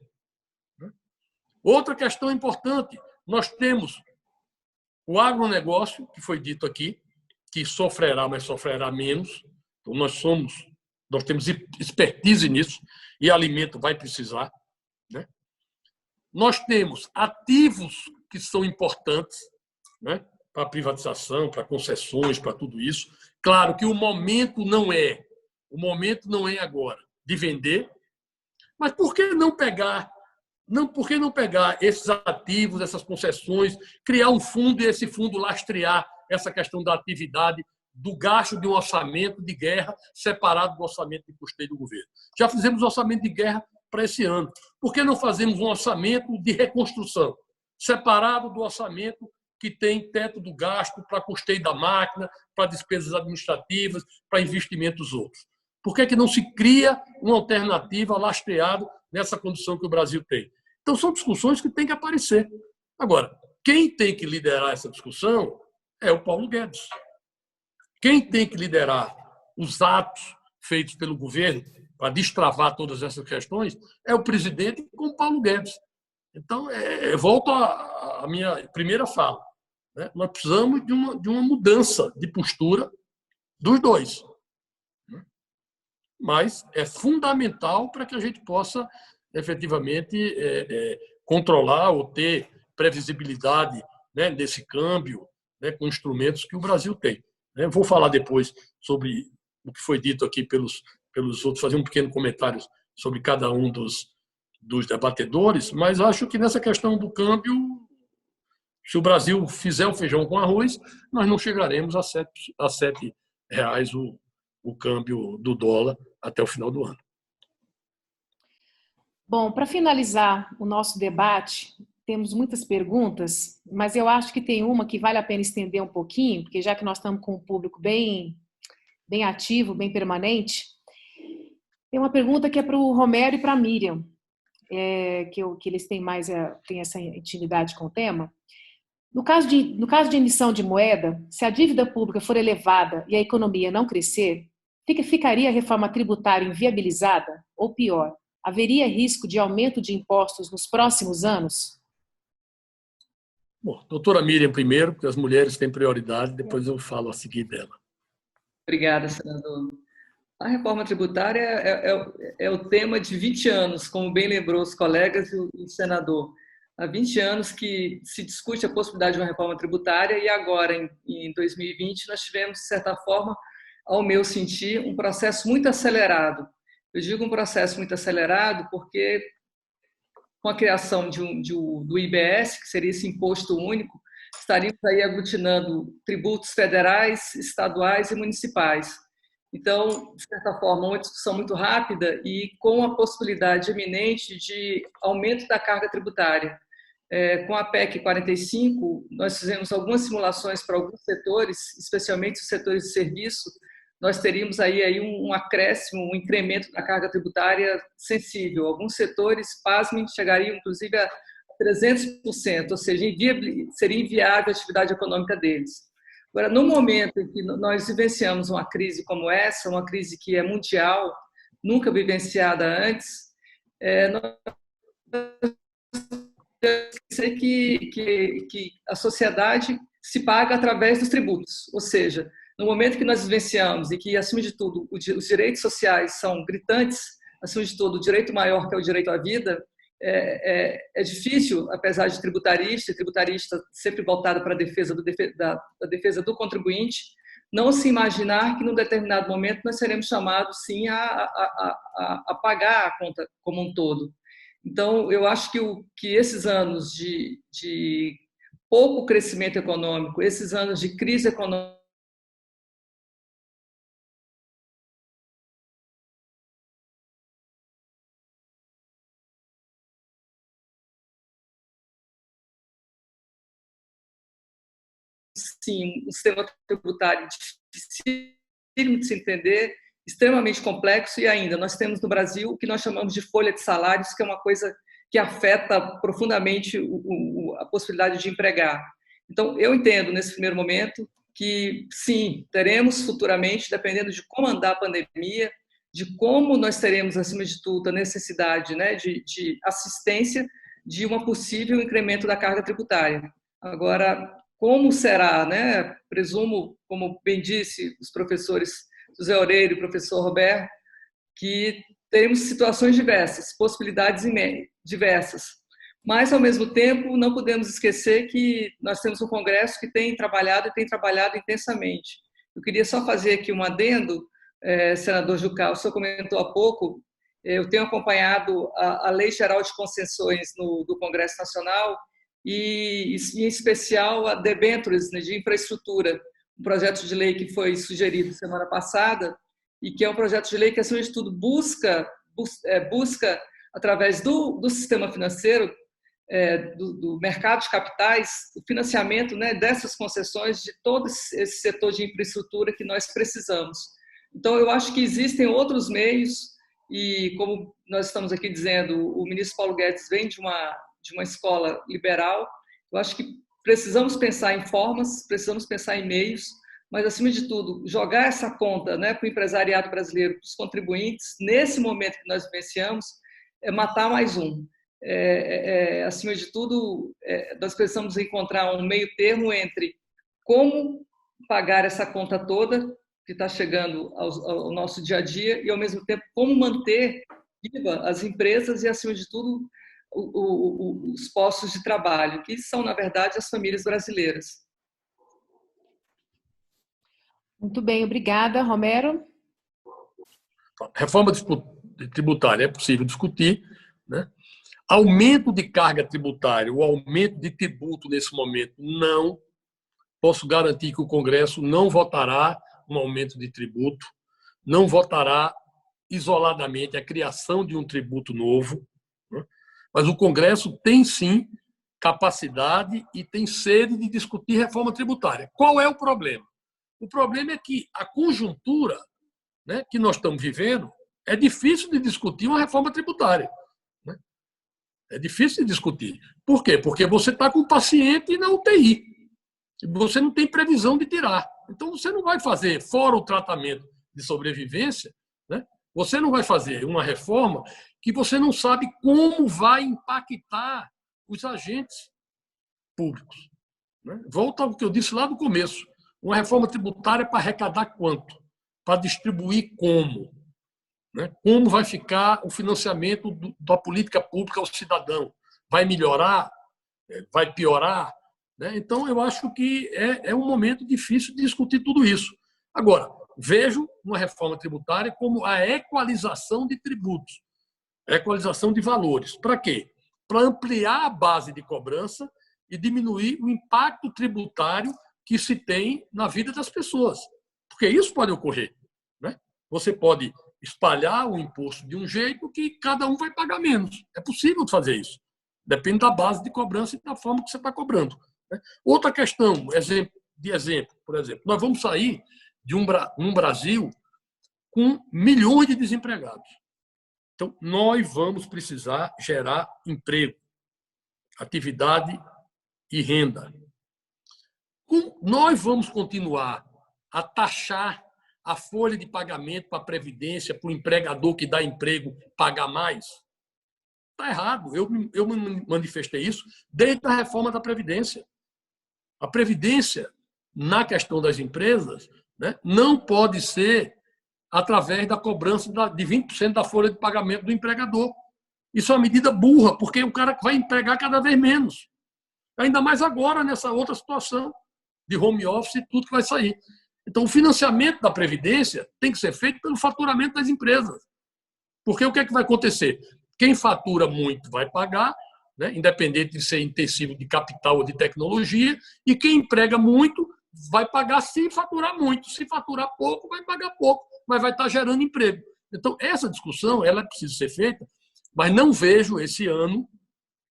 Speaker 2: Outra questão importante, nós temos o agronegócio, que foi dito aqui, que sofrerá, mas sofrerá menos. Então, nós temos expertise nisso, e alimento vai precisar, né? Nós temos ativos que são importantes, né? Para a privatização, para concessões, para tudo isso. Claro que o momento não é agora de vender, mas por que não pegar esses ativos, essas concessões, criar um fundo e esse fundo lastrear essa questão da atividade, do gasto de um orçamento de guerra separado do orçamento de custeio do governo? Já fizemos orçamento de guerra para esse ano. Por que não fazemos um orçamento de reconstrução, separado do orçamento que tem teto do gasto para custeio da máquina, para despesas administrativas, para investimentos outros? Por que não se cria uma alternativa lastreada nessa condição que o Brasil tem? Então, são discussões que têm que aparecer. Agora, quem tem que liderar essa discussão é o Paulo Guedes. Quem tem que liderar os atos feitos pelo governo para destravar todas essas questões é o presidente com o Paulo Guedes. Então, volto à minha primeira fala, né? Nós precisamos de uma mudança de postura dos dois. Mas é fundamental para que a gente possa, efetivamente, controlar ou ter previsibilidade, né, desse câmbio, né, com instrumentos que o Brasil tem. Vou falar depois sobre o que foi dito aqui pelos outros, fazer um pequeno comentário sobre cada um dos debatedores, mas acho que nessa questão do câmbio, se o Brasil fizer o feijão com arroz, nós não chegaremos a R$7 o câmbio do dólar até o final do ano.
Speaker 1: Bom, para finalizar o nosso debate, temos muitas perguntas, mas eu acho que tem uma que vale a pena estender um pouquinho, porque já que nós estamos com um público bem ativo, bem permanente, tem uma pergunta que é para o Romero e para a Miriam, que eles têm essa intimidade com o tema. No caso de emissão de moeda, se a dívida pública for elevada e a economia não crescer, ficaria a reforma tributária inviabilizada? Ou pior, haveria risco de aumento de impostos nos próximos anos?
Speaker 2: Bom, doutora Miriam primeiro, porque as mulheres têm prioridade, depois eu falo a seguir dela.
Speaker 3: Obrigada, senador. A reforma tributária é o tema de 20 anos, como bem lembrou os colegas e o senador. Há 20 anos que se discute a possibilidade de uma reforma tributária e agora, em 2020, nós tivemos, de certa forma, ao meu sentir, um processo muito acelerado. Eu digo um processo muito acelerado porque, com a criação do IBS, que seria esse imposto único, estaríamos aí aglutinando tributos federais, estaduais e municipais. Então, de certa forma, uma discussão muito rápida e com a possibilidade eminente de aumento da carga tributária. Com a PEC 45, nós fizemos algumas simulações para alguns setores, especialmente os setores de serviço. Nós teríamos aí um acréscimo, um incremento da carga tributária sensível. Alguns setores, pasmem, chegariam inclusive a 300%, ou seja, seria inviável a atividade econômica deles. Agora, no momento em que nós vivenciamos uma crise como essa, uma crise que é mundial, nunca vivenciada antes, nós sei que a sociedade se paga através dos tributos, ou seja, no momento que nós vivenciamos e que, acima de tudo, os direitos sociais são gritantes, acima de tudo, o direito maior, que é o direito à vida, é difícil, apesar de tributarista sempre voltada para a defesa do contribuinte, não se imaginar que, num determinado momento, nós seremos chamados, sim, a pagar a conta como um todo. Então, eu acho que esses anos de pouco crescimento econômico, esses anos de crise econômica, sim, um sistema tributário difícil de se entender, extremamente complexo, e ainda nós temos no Brasil o que nós chamamos de folha de salários, que é uma coisa que afeta profundamente a possibilidade de empregar. Então, eu entendo, nesse primeiro momento, que, sim, teremos futuramente, dependendo de como andar a pandemia, de como nós teremos, acima de tudo, a necessidade, né, de assistência de um possível incremento da carga tributária. Agora, como será, né? Presumo, como bem disse os professores José Oreiro e o professor Roberto, que teremos situações diversas, possibilidades diversas. Mas, ao mesmo tempo, não podemos esquecer que nós temos um Congresso que tem trabalhado intensamente. Eu queria só fazer aqui um adendo, senador Jucá, o senhor comentou há pouco, eu tenho acompanhado a Lei Geral de Concessões do Congresso Nacional e, em especial, a debêntures de infraestrutura, um projeto de lei que foi sugerido semana passada e que é um projeto de lei que, acima de tudo, busca através do sistema financeiro, do mercado de capitais, o financiamento, né, dessas concessões de todo esse setor de infraestrutura que nós precisamos. Então, eu acho que existem outros meios e, como nós estamos aqui dizendo, o ministro Paulo Guedes vem de uma escola liberal. Eu acho que precisamos pensar em formas, precisamos pensar em meios, mas, acima de tudo, jogar essa conta, né, para o empresariado brasileiro, para os contribuintes, nesse momento que nós vivenciamos, é matar mais um. Acima de tudo, nós precisamos encontrar um meio termo entre como pagar essa conta toda que está chegando ao nosso dia a dia e, ao mesmo tempo, como manter viva as empresas e, acima de tudo, os postos de trabalho, que são, na verdade, as famílias brasileiras.
Speaker 1: Muito bem, obrigada. Romero?
Speaker 2: Reforma tributária é possível discutir, né? Aumento de carga tributária, o aumento de tributo nesse momento, não. Posso garantir que o Congresso não votará um aumento de tributo, não votará isoladamente a criação de um tributo novo, Mas o Congresso tem, sim, capacidade e tem sede de discutir reforma tributária. Qual é o problema? O problema é que a conjuntura, né, que nós estamos vivendo, é difícil de discutir uma reforma tributária. Né? É difícil de discutir. Por quê? Porque você está com um paciente na UTI. Você não tem previsão de tirar. Então, você não vai fazer, fora o tratamento de sobrevivência, né, você não vai fazer uma reforma que você não sabe como vai impactar os agentes públicos. Né? Volta ao que eu disse lá no começo. Uma reforma tributária para arrecadar quanto? Para distribuir como? Né? Como vai ficar o financiamento da política pública ao cidadão? Vai melhorar? Vai piorar? Né? Então, eu acho que é um momento difícil de discutir tudo isso. Agora, vejo uma reforma tributária como a equalização de tributos, a equalização de valores. Para quê? Para ampliar a base de cobrança e diminuir o impacto tributário que se tem na vida das pessoas. Porque isso pode ocorrer. Né? Você pode espalhar o imposto de um jeito que cada um vai pagar menos. É possível fazer isso. Depende da base de cobrança e da forma que você está cobrando. Né? Outra questão, por exemplo, nós vamos sair de um Brasil com milhões de desempregados. Então, nós vamos precisar gerar emprego, atividade e renda. Nós vamos continuar a taxar a folha de pagamento para a Previdência, para o empregador que dá emprego pagar mais? Está errado. Eu me manifestei isso desde a reforma da Previdência. A Previdência, na questão das empresas, né, não pode ser através da cobrança de 20% da folha de pagamento do empregador. Isso é uma medida burra, porque o cara vai empregar cada vez menos. Ainda mais agora, nessa outra situação de home office e tudo que vai sair. Então, o financiamento da Previdência tem que ser feito pelo faturamento das empresas. Porque o que é que vai acontecer? Quem fatura muito vai pagar, né, independente de ser intensivo de capital ou de tecnologia, e quem emprega muito vai pagar se faturar muito. Se faturar pouco, vai pagar pouco, mas vai estar gerando emprego. Então, essa discussão ela precisa ser feita, mas não vejo esse ano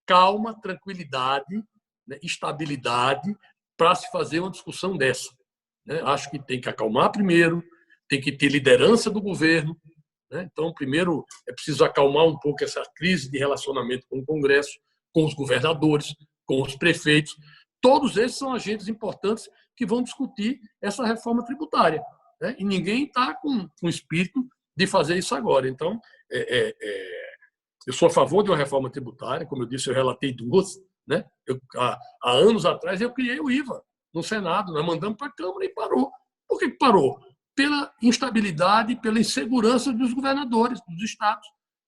Speaker 2: calma, tranquilidade, né, estabilidade para se fazer uma discussão dessa. Né? Acho que tem que acalmar primeiro, tem que ter liderança do governo. Né? Então, primeiro, é preciso acalmar um pouco essa crise de relacionamento com o Congresso, com os governadores, com os prefeitos. Todos esses são agentes importantes que vão discutir essa reforma tributária. Né? E ninguém está com espírito de fazer isso agora. Então, eu sou a favor de uma reforma tributária. Como eu disse, eu relatei duas. Né? Há anos atrás, eu criei o IVA no Senado. Nós mandamos para a Câmara e parou. Por que parou? Pela instabilidade, pela insegurança dos governadores, dos estados,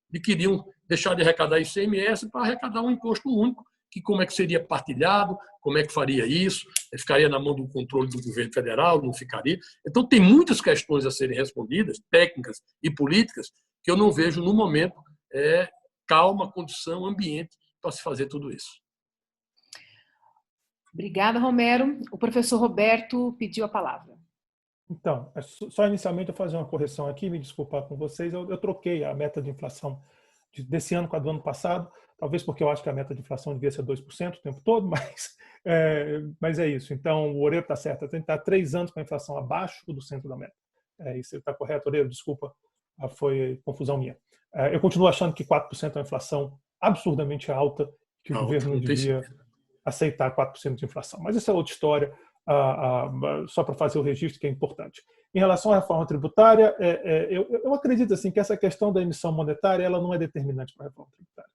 Speaker 2: que queriam deixar de arrecadar ICMS para arrecadar um imposto único, que como é que seria partilhado, como é que faria isso, ficaria na mão do controle do governo federal, não ficaria. Então, tem muitas questões a serem respondidas, técnicas e políticas, que eu não vejo, no momento, calma, condição, ambiente para se fazer tudo isso.
Speaker 1: Obrigada, Romero. O professor Roberto pediu a palavra.
Speaker 5: Então, só inicialmente eu fazer uma correção aqui, me desculpar com vocês, eu troquei a meta de inflação desse ano com a do ano passado, talvez porque eu acho que a meta de inflação devia ser 2% o tempo todo, mas é isso. Então, o Oreiro está certo, tem que estar 3 anos com a inflação abaixo do centro da meta. Isso está correto, Oreiro? Desculpa, foi confusão minha. Eu continuo achando que 4% é uma inflação absurdamente alta, que o governo não devia aceitar 4% de inflação. Mas essa é outra história, só para fazer o registro, que é importante. Em relação à reforma tributária, eu acredito assim, que essa questão da emissão monetária ela não é determinante para a reforma tributária.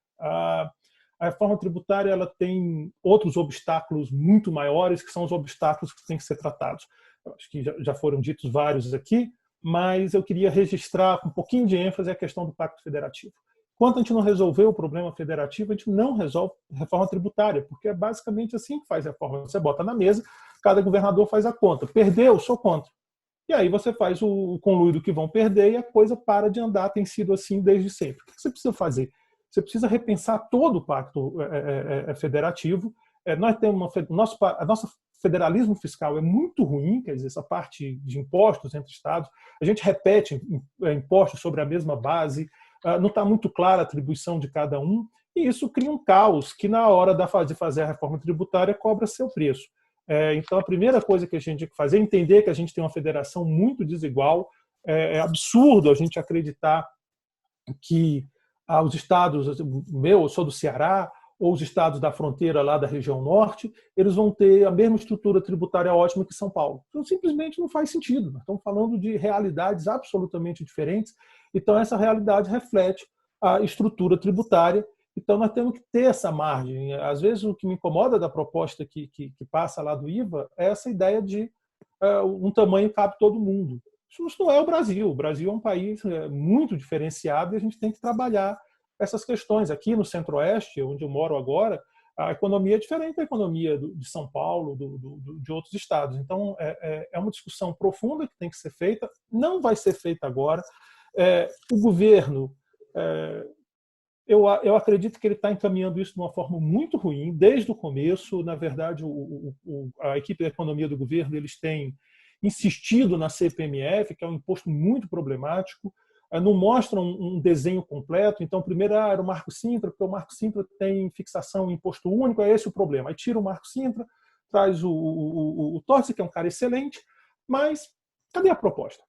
Speaker 5: A reforma tributária ela tem outros obstáculos muito maiores, que são os obstáculos que têm que ser tratados. Eu acho que já foram ditos vários aqui, mas eu queria registrar com um pouquinho de ênfase a questão do Pacto Federativo. Enquanto a gente não resolver o problema federativo, a gente não resolve reforma tributária, porque é basicamente assim que faz reforma. Você bota na mesa, cada governador faz a conta. Perdeu, sou contra. E aí você faz o conluio do que vão perder e a coisa para de andar. Tem sido assim desde sempre. O que você precisa fazer? Você precisa repensar todo o pacto federativo. Nós temos nosso federalismo fiscal é muito ruim, quer dizer, essa parte de impostos entre estados. A gente repete impostos sobre a mesma base. Não está muito clara a atribuição de cada um. e isso cria um caos que, na hora de fazer a reforma tributária, cobra seu preço. Então, a primeira coisa que a gente tem que fazer é entender que a gente tem uma federação muito desigual. É absurdo a gente acreditar que os estados, eu sou do Ceará, ou os estados da fronteira lá da região norte, eles vão ter a mesma estrutura tributária ótima que São Paulo. Então, simplesmente não faz sentido. Nós estamos falando de realidades absolutamente diferentes. Então, essa realidade reflete a estrutura tributária. Então, nós temos que ter essa margem. Às vezes, o que me incomoda da proposta que passa lá do IVA é essa ideia de um tamanho cabe todo mundo. Isso não é o Brasil. O Brasil é um país muito diferenciado e a gente tem que trabalhar essas questões. Aqui no Centro-Oeste, onde eu moro agora, a economia é diferente da economia de São Paulo, de outros estados. Então, é uma discussão profunda que tem que ser feita. Não vai ser feita agora. O governo, eu acredito que ele está encaminhando isso de uma forma muito ruim, desde o começo. Na verdade, a equipe de economia do governo, eles têm insistido na CPMF, que é um imposto muito problemático, não mostram um desenho completo. Então, primeiro era o Marco Sintra, porque o Marco Sintra tem fixação em imposto único, é esse o problema. Aí tira o Marco Sintra, traz o Torce, que é um cara excelente, mas cadê a proposta?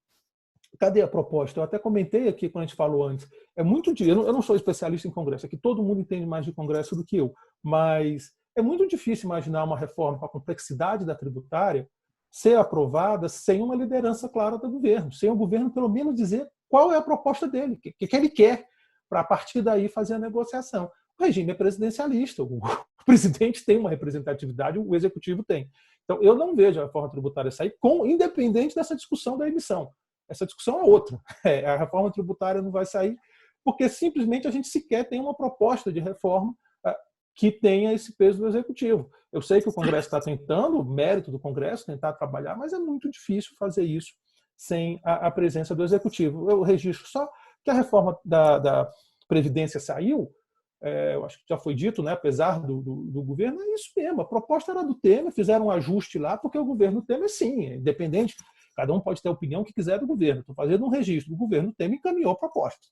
Speaker 5: Cadê a proposta? Eu até comentei aqui quando a gente falou antes. É muito eu não sou especialista em Congresso, aqui todo mundo entende mais de Congresso do que eu, mas é muito difícil imaginar uma reforma com a complexidade da tributária ser aprovada sem uma liderança clara do governo, sem o governo pelo menos dizer qual é a proposta dele, o que ele quer, para a partir daí fazer a negociação. O regime é presidencialista, o presidente tem uma representatividade, o executivo tem. Então, eu não vejo a reforma tributária sair independente dessa discussão da emissão. Essa discussão é outra. A reforma tributária não vai sair porque simplesmente a gente sequer tem uma proposta de reforma que tenha esse peso do executivo. Eu sei que o Congresso está tentando, o mérito do Congresso, tentar trabalhar, mas é muito difícil fazer isso sem a presença do executivo. Eu registro só que a reforma da Previdência saiu, eu acho que já foi dito, né, apesar do governo, é isso mesmo. A proposta era do Temer, fizeram um ajuste lá, porque o governo Temer, sim, é independente. Cada um pode ter a opinião que quiser do governo. Estou fazendo um registro. O governo Temer encaminhou a proposta.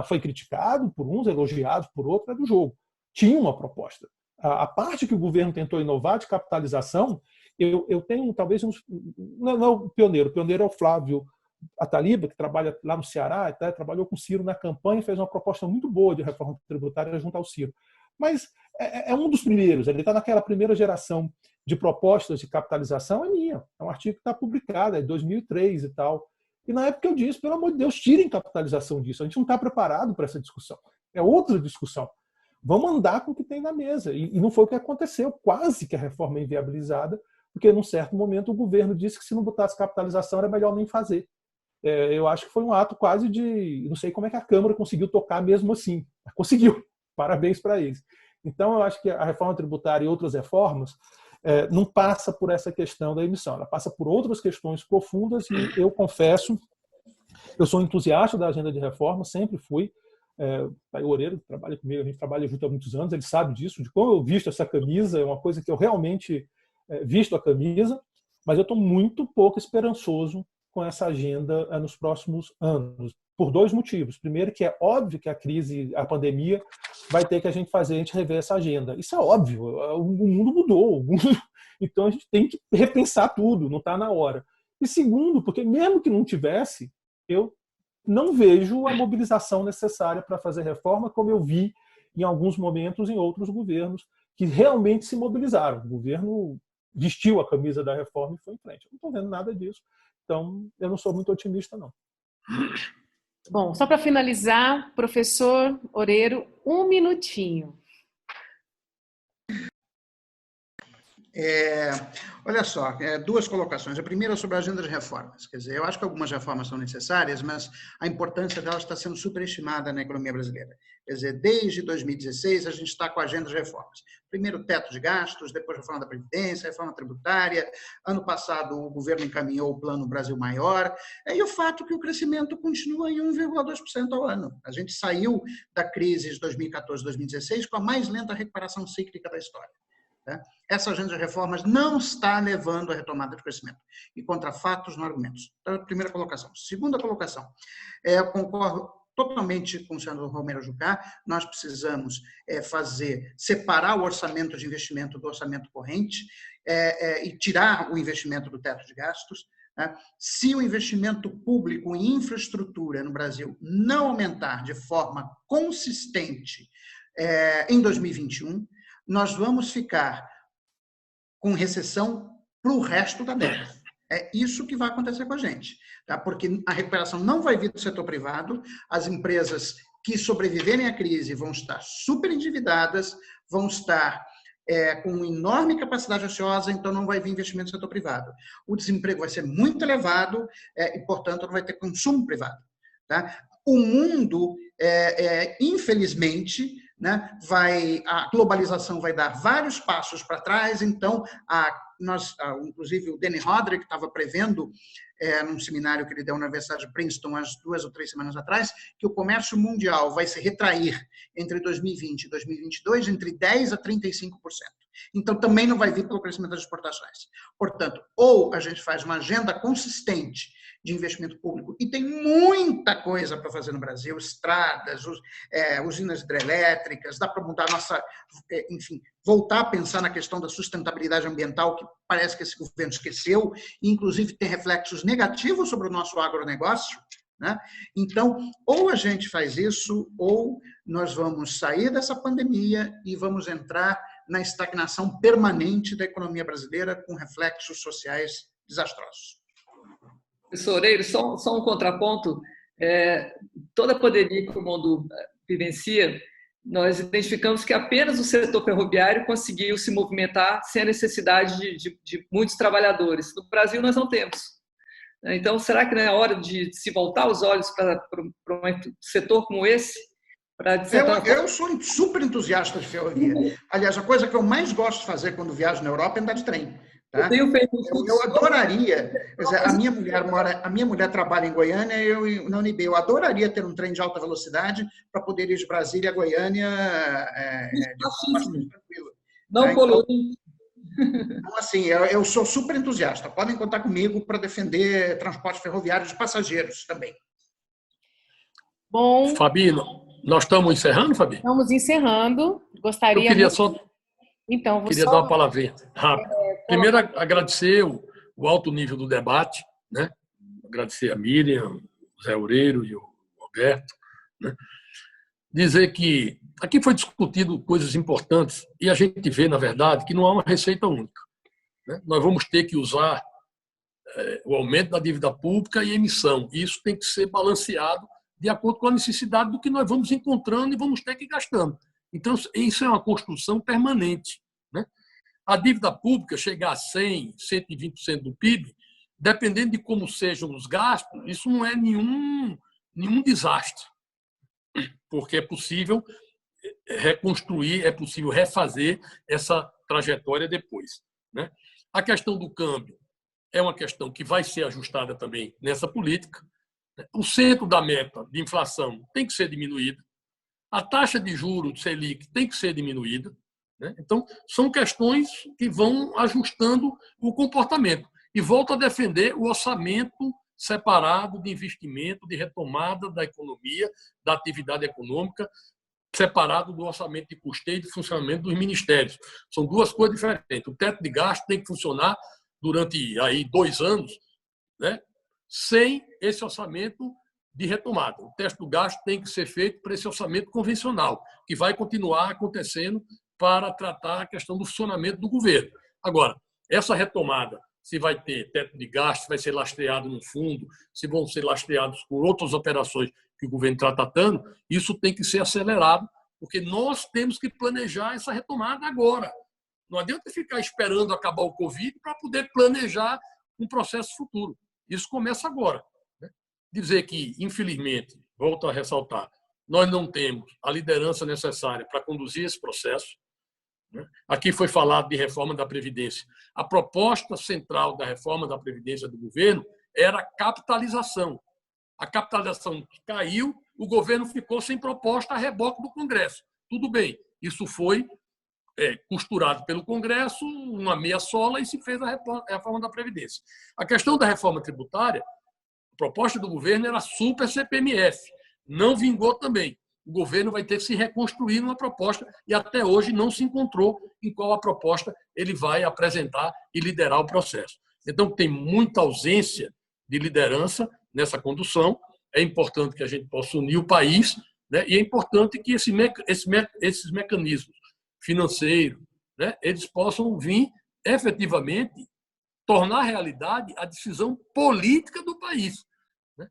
Speaker 5: Foi criticado por uns, elogiado por outros, é do jogo. Tinha uma proposta. A parte que o governo tentou inovar de capitalização, eu tenho talvez não é o pioneiro é o Flávio Ataliba, que trabalha lá no Ceará, trabalhou com o Ciro na campanha e fez uma proposta muito boa de reforma tributária junto ao Ciro. Mas é um dos primeiros, ele está naquela primeira geração de propostas de capitalização, é minha. É um artigo que está publicado, é de 2003 e tal. E na época eu disse, pelo amor de Deus, tirem capitalização disso. A gente não está preparado para essa discussão. É outra discussão. Vamos andar com o que tem na mesa. E não foi o que aconteceu. Quase que a reforma é inviabilizada, porque num certo momento o governo disse que se não botasse capitalização era melhor nem fazer. Eu acho que foi um ato quase de... Não sei como é que a Câmara conseguiu tocar mesmo assim. Conseguiu. Parabéns para eles. Então, eu acho que a reforma tributária e outras reformas não passa por essa questão da emissão. Ela passa por outras questões profundas e eu confesso, eu sou entusiasta da agenda de reforma, sempre fui. O Oreiro trabalha comigo, a gente trabalha junto há muitos anos, ele sabe disso, de como eu visto essa camisa, é uma coisa que eu realmente visto a camisa, mas eu estou muito pouco esperançoso com essa agenda nos próximos anos, por dois motivos. Primeiro, que é óbvio que a crise, a pandemia, vai ter que a gente rever essa agenda. Isso é óbvio, o mundo mudou, então a gente tem que repensar tudo, não está na hora. E segundo, porque mesmo que não tivesse, eu não vejo a mobilização necessária para fazer reforma, como eu vi em alguns momentos em outros governos que realmente se mobilizaram. O governo vestiu a camisa da reforma e foi em frente. Eu não estou vendo nada disso. Então, eu não sou muito otimista, não.
Speaker 1: Bom, só para finalizar, professor Oreiro, 1 minutinho.
Speaker 4: Olha só, duas colocações. A primeira é sobre a agenda de reformas. Quer dizer, eu acho que algumas reformas são necessárias, mas a importância delas está sendo superestimada na economia brasileira. Quer dizer, desde 2016 a gente está com a agenda de reformas. Primeiro, teto de gastos, depois reforma da Previdência, reforma tributária. Ano passado o governo encaminhou o Plano Brasil Maior. E o fato é que o crescimento continua em 1,2% ao ano. A gente saiu da crise de 2014, 2016 com a mais lenta recuperação cíclica da história. Essa agenda de reformas não está levando à retomada de crescimento. E contra fatos, não argumentos. Então, primeira colocação. Segunda colocação. Eu concordo totalmente com o senador Romero Jucá, nós precisamos separar o orçamento de investimento do orçamento corrente e tirar o investimento do teto de gastos. Se o investimento público em infraestrutura no Brasil não aumentar de forma consistente em 2021, nós vamos ficar com recessão para o resto da década. É isso que vai acontecer com a gente, tá? Porque a recuperação não vai vir do setor privado, as empresas que sobreviverem à crise vão estar super endividadas, vão estar com enorme capacidade ociosa, então não vai vir investimento do setor privado. O desemprego vai ser muito elevado e, portanto, não vai ter consumo privado. Tá? O mundo, infelizmente, né, a globalização vai dar vários passos para trás, então, inclusive o Danny Hodrick estava prevendo, num seminário que ele deu na Universidade de Princeton, há 2 ou 3 semanas atrás, que o comércio mundial vai se retrair entre 2020 e 2022 entre 10% a 35%. Então, também não vai vir pelo crescimento das exportações. Portanto, ou a gente faz uma agenda consistente de investimento público, e tem muita coisa para fazer no Brasil, estradas, usinas hidrelétricas, dá para mudar enfim, voltar a pensar na questão da sustentabilidade ambiental, que parece que esse governo esqueceu, e inclusive tem reflexos negativos sobre o nosso agronegócio, né? Então, ou a gente faz isso, ou nós vamos sair dessa pandemia e vamos entrar na estagnação permanente da economia brasileira com reflexos sociais desastrosos.
Speaker 3: Professor Oreiro, só um contraponto. Toda a pandemia que o mundo vivencia, nós identificamos que apenas o setor ferroviário conseguiu se movimentar sem a necessidade de muitos trabalhadores. No Brasil, nós não temos. Então, será que não é hora de se voltar os olhos para um setor como esse?
Speaker 4: Eu sou super entusiasta de ferrovia. Aliás, a coisa que eu mais gosto de fazer quando viajo na Europa é andar de trem. Tá? Eu adoraria, a minha mulher trabalha em Goiânia, eu na UNB, eu adoraria ter um trem de alta velocidade para poder ir de Brasília a Goiânia de forma bastante tranquila.
Speaker 3: Não polui.
Speaker 4: Então, assim, eu sou super entusiasta. Podem contar comigo para defender transporte ferroviário de passageiros também.
Speaker 1: Bom,
Speaker 2: Fabino, nós estamos encerrando, Fabi?
Speaker 1: Estamos encerrando. Gostaria.
Speaker 2: Eu queria só.
Speaker 1: Então,
Speaker 2: queria dar uma palavrinha rápido. Primeiro, agradecer o alto nível do debate, né? Agradecer a Miriam, o Zé Oreiro e o Roberto, né? Dizer que aqui foi discutido coisas importantes e a gente vê, na verdade, que não há uma receita única, né? Nós vamos ter que usar o aumento da dívida pública e emissão. Isso tem que ser balanceado de acordo com a necessidade do que nós vamos encontrando e vamos ter que ir gastando. Então, isso é uma construção permanente, né? A dívida pública chegar a 100%, 120% do PIB, dependendo de como sejam os gastos, isso não é nenhum desastre, porque é possível reconstruir, é possível refazer essa trajetória depois, né? A questão do câmbio é uma questão que vai ser ajustada também nessa política. O centro da meta de inflação tem que ser diminuída, a taxa de juros do Selic tem que ser diminuída, né? Então, são questões que vão ajustando o comportamento. E volto a defender o orçamento separado de investimento, de retomada da economia, da atividade econômica, separado do orçamento de custeio e de funcionamento dos ministérios. São duas coisas diferentes. O teto de gasto tem que funcionar durante 2 anos, né? Sem esse orçamento de retomada. O teto do gasto tem que ser feito para esse orçamento convencional, que vai continuar acontecendo para tratar a questão do funcionamento do governo. Agora, essa retomada, se vai ter teto de gasto, se vai ser lastreado no fundo, se vão ser lastreados por outras operações que o governo está tratando, isso tem que ser acelerado, porque nós temos que planejar essa retomada agora. Não adianta ficar esperando acabar o Covid para poder planejar um processo futuro. Isso começa agora, né? Dizer que, infelizmente, volto a ressaltar, nós não temos a liderança necessária para conduzir esse processo, né? Aqui foi falado de reforma da Previdência. A proposta central da reforma da Previdência do governo era a capitalização. A capitalização caiu, o governo ficou sem proposta a reboque do Congresso. Tudo bem, isso foi costurado pelo Congresso, uma meia sola, e se fez a reforma da Previdência. A questão da reforma tributária, a proposta do governo era super CPMF. não vingou também. O governo vai ter que se reconstruir numa proposta e até hoje não se encontrou em qual a proposta ele vai apresentar e liderar o processo. Então, tem muita ausência de liderança nessa condução. É importante que a gente possa unir o país, né? E é importante que esses mecanismos financeiros, né, eles possam vir efetivamente tornar realidade a decisão política do país. Né?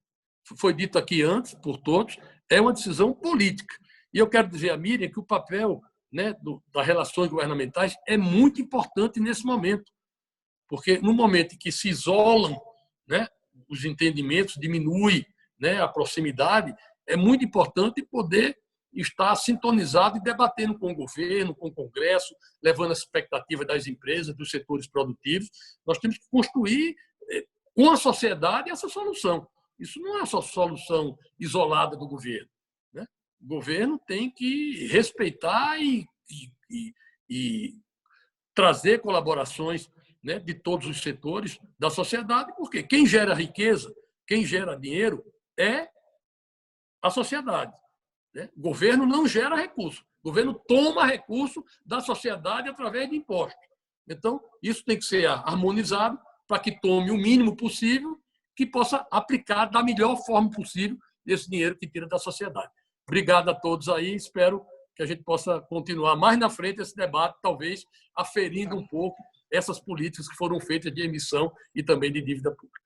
Speaker 2: Foi dito aqui antes, por todos, é uma decisão política. E eu quero dizer a Miriam que o papel, né, das relações governamentais é muito importante nesse momento, porque no momento em que se isolam, né, os entendimentos, diminui, né, a proximidade, é muito importante poder estar sintonizado e debatendo com o governo, com o Congresso, levando as expectativas das empresas, dos setores produtivos. Nós temos que construir com a sociedade essa solução. Isso não é só solução isolada do governo, né? O governo tem que respeitar e trazer colaborações, né, de todos os setores da sociedade, porque quem gera riqueza, quem gera dinheiro é a sociedade. Né? O governo não gera recurso. O governo toma recurso da sociedade através de impostos. Então, isso tem que ser harmonizado para que tome o mínimo possível, que possa aplicar da melhor forma possível esse dinheiro que tira da sociedade. Obrigado a todos aí. Espero que a gente possa continuar mais na frente esse debate, talvez aferindo um pouco essas políticas que foram feitas de emissão e também de dívida pública.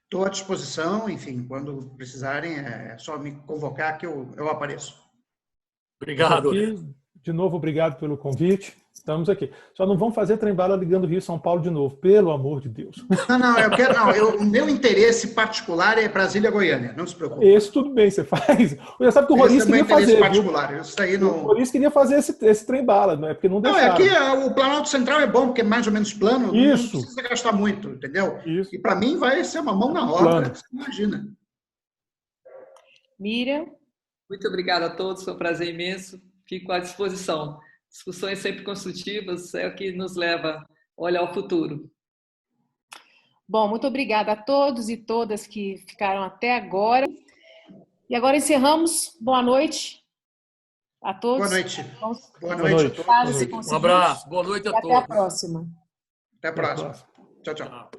Speaker 4: Estou à disposição, enfim, quando precisarem, é só me convocar que eu apareço.
Speaker 2: Obrigado.
Speaker 5: De novo, obrigado pelo convite. Estamos aqui. Só não vão fazer trem-bala ligando Rio e São Paulo de novo, pelo amor de Deus.
Speaker 4: O meu interesse particular é Brasília-Goiânia, não se preocupe.
Speaker 5: Esse tudo bem, você faz. Você sabe que o Roriz queria fazer.
Speaker 4: Particular. Isso aí não...
Speaker 5: O Roriz queria fazer esse trem-bala, não é? Porque não deixaram.
Speaker 4: Aqui o Planalto Central é bom, porque é mais ou menos plano,
Speaker 5: Isso.
Speaker 4: Não precisa gastar muito, entendeu?
Speaker 5: Isso.
Speaker 4: E para mim vai ser uma mão na obra, você imagina.
Speaker 1: Miriam?
Speaker 3: Muito obrigada a todos, foi um prazer imenso. Fico à disposição. Discussões sempre construtivas é o que nos leva a olhar o futuro.
Speaker 1: Bom, muito obrigada a todos e todas que ficaram até agora. E agora encerramos. Boa noite a todos.
Speaker 4: Boa noite.
Speaker 5: Boa noite a todos.
Speaker 2: Um abraço. Boa noite a todos.
Speaker 1: Até a próxima.
Speaker 4: Até a próxima. Tchau, tchau.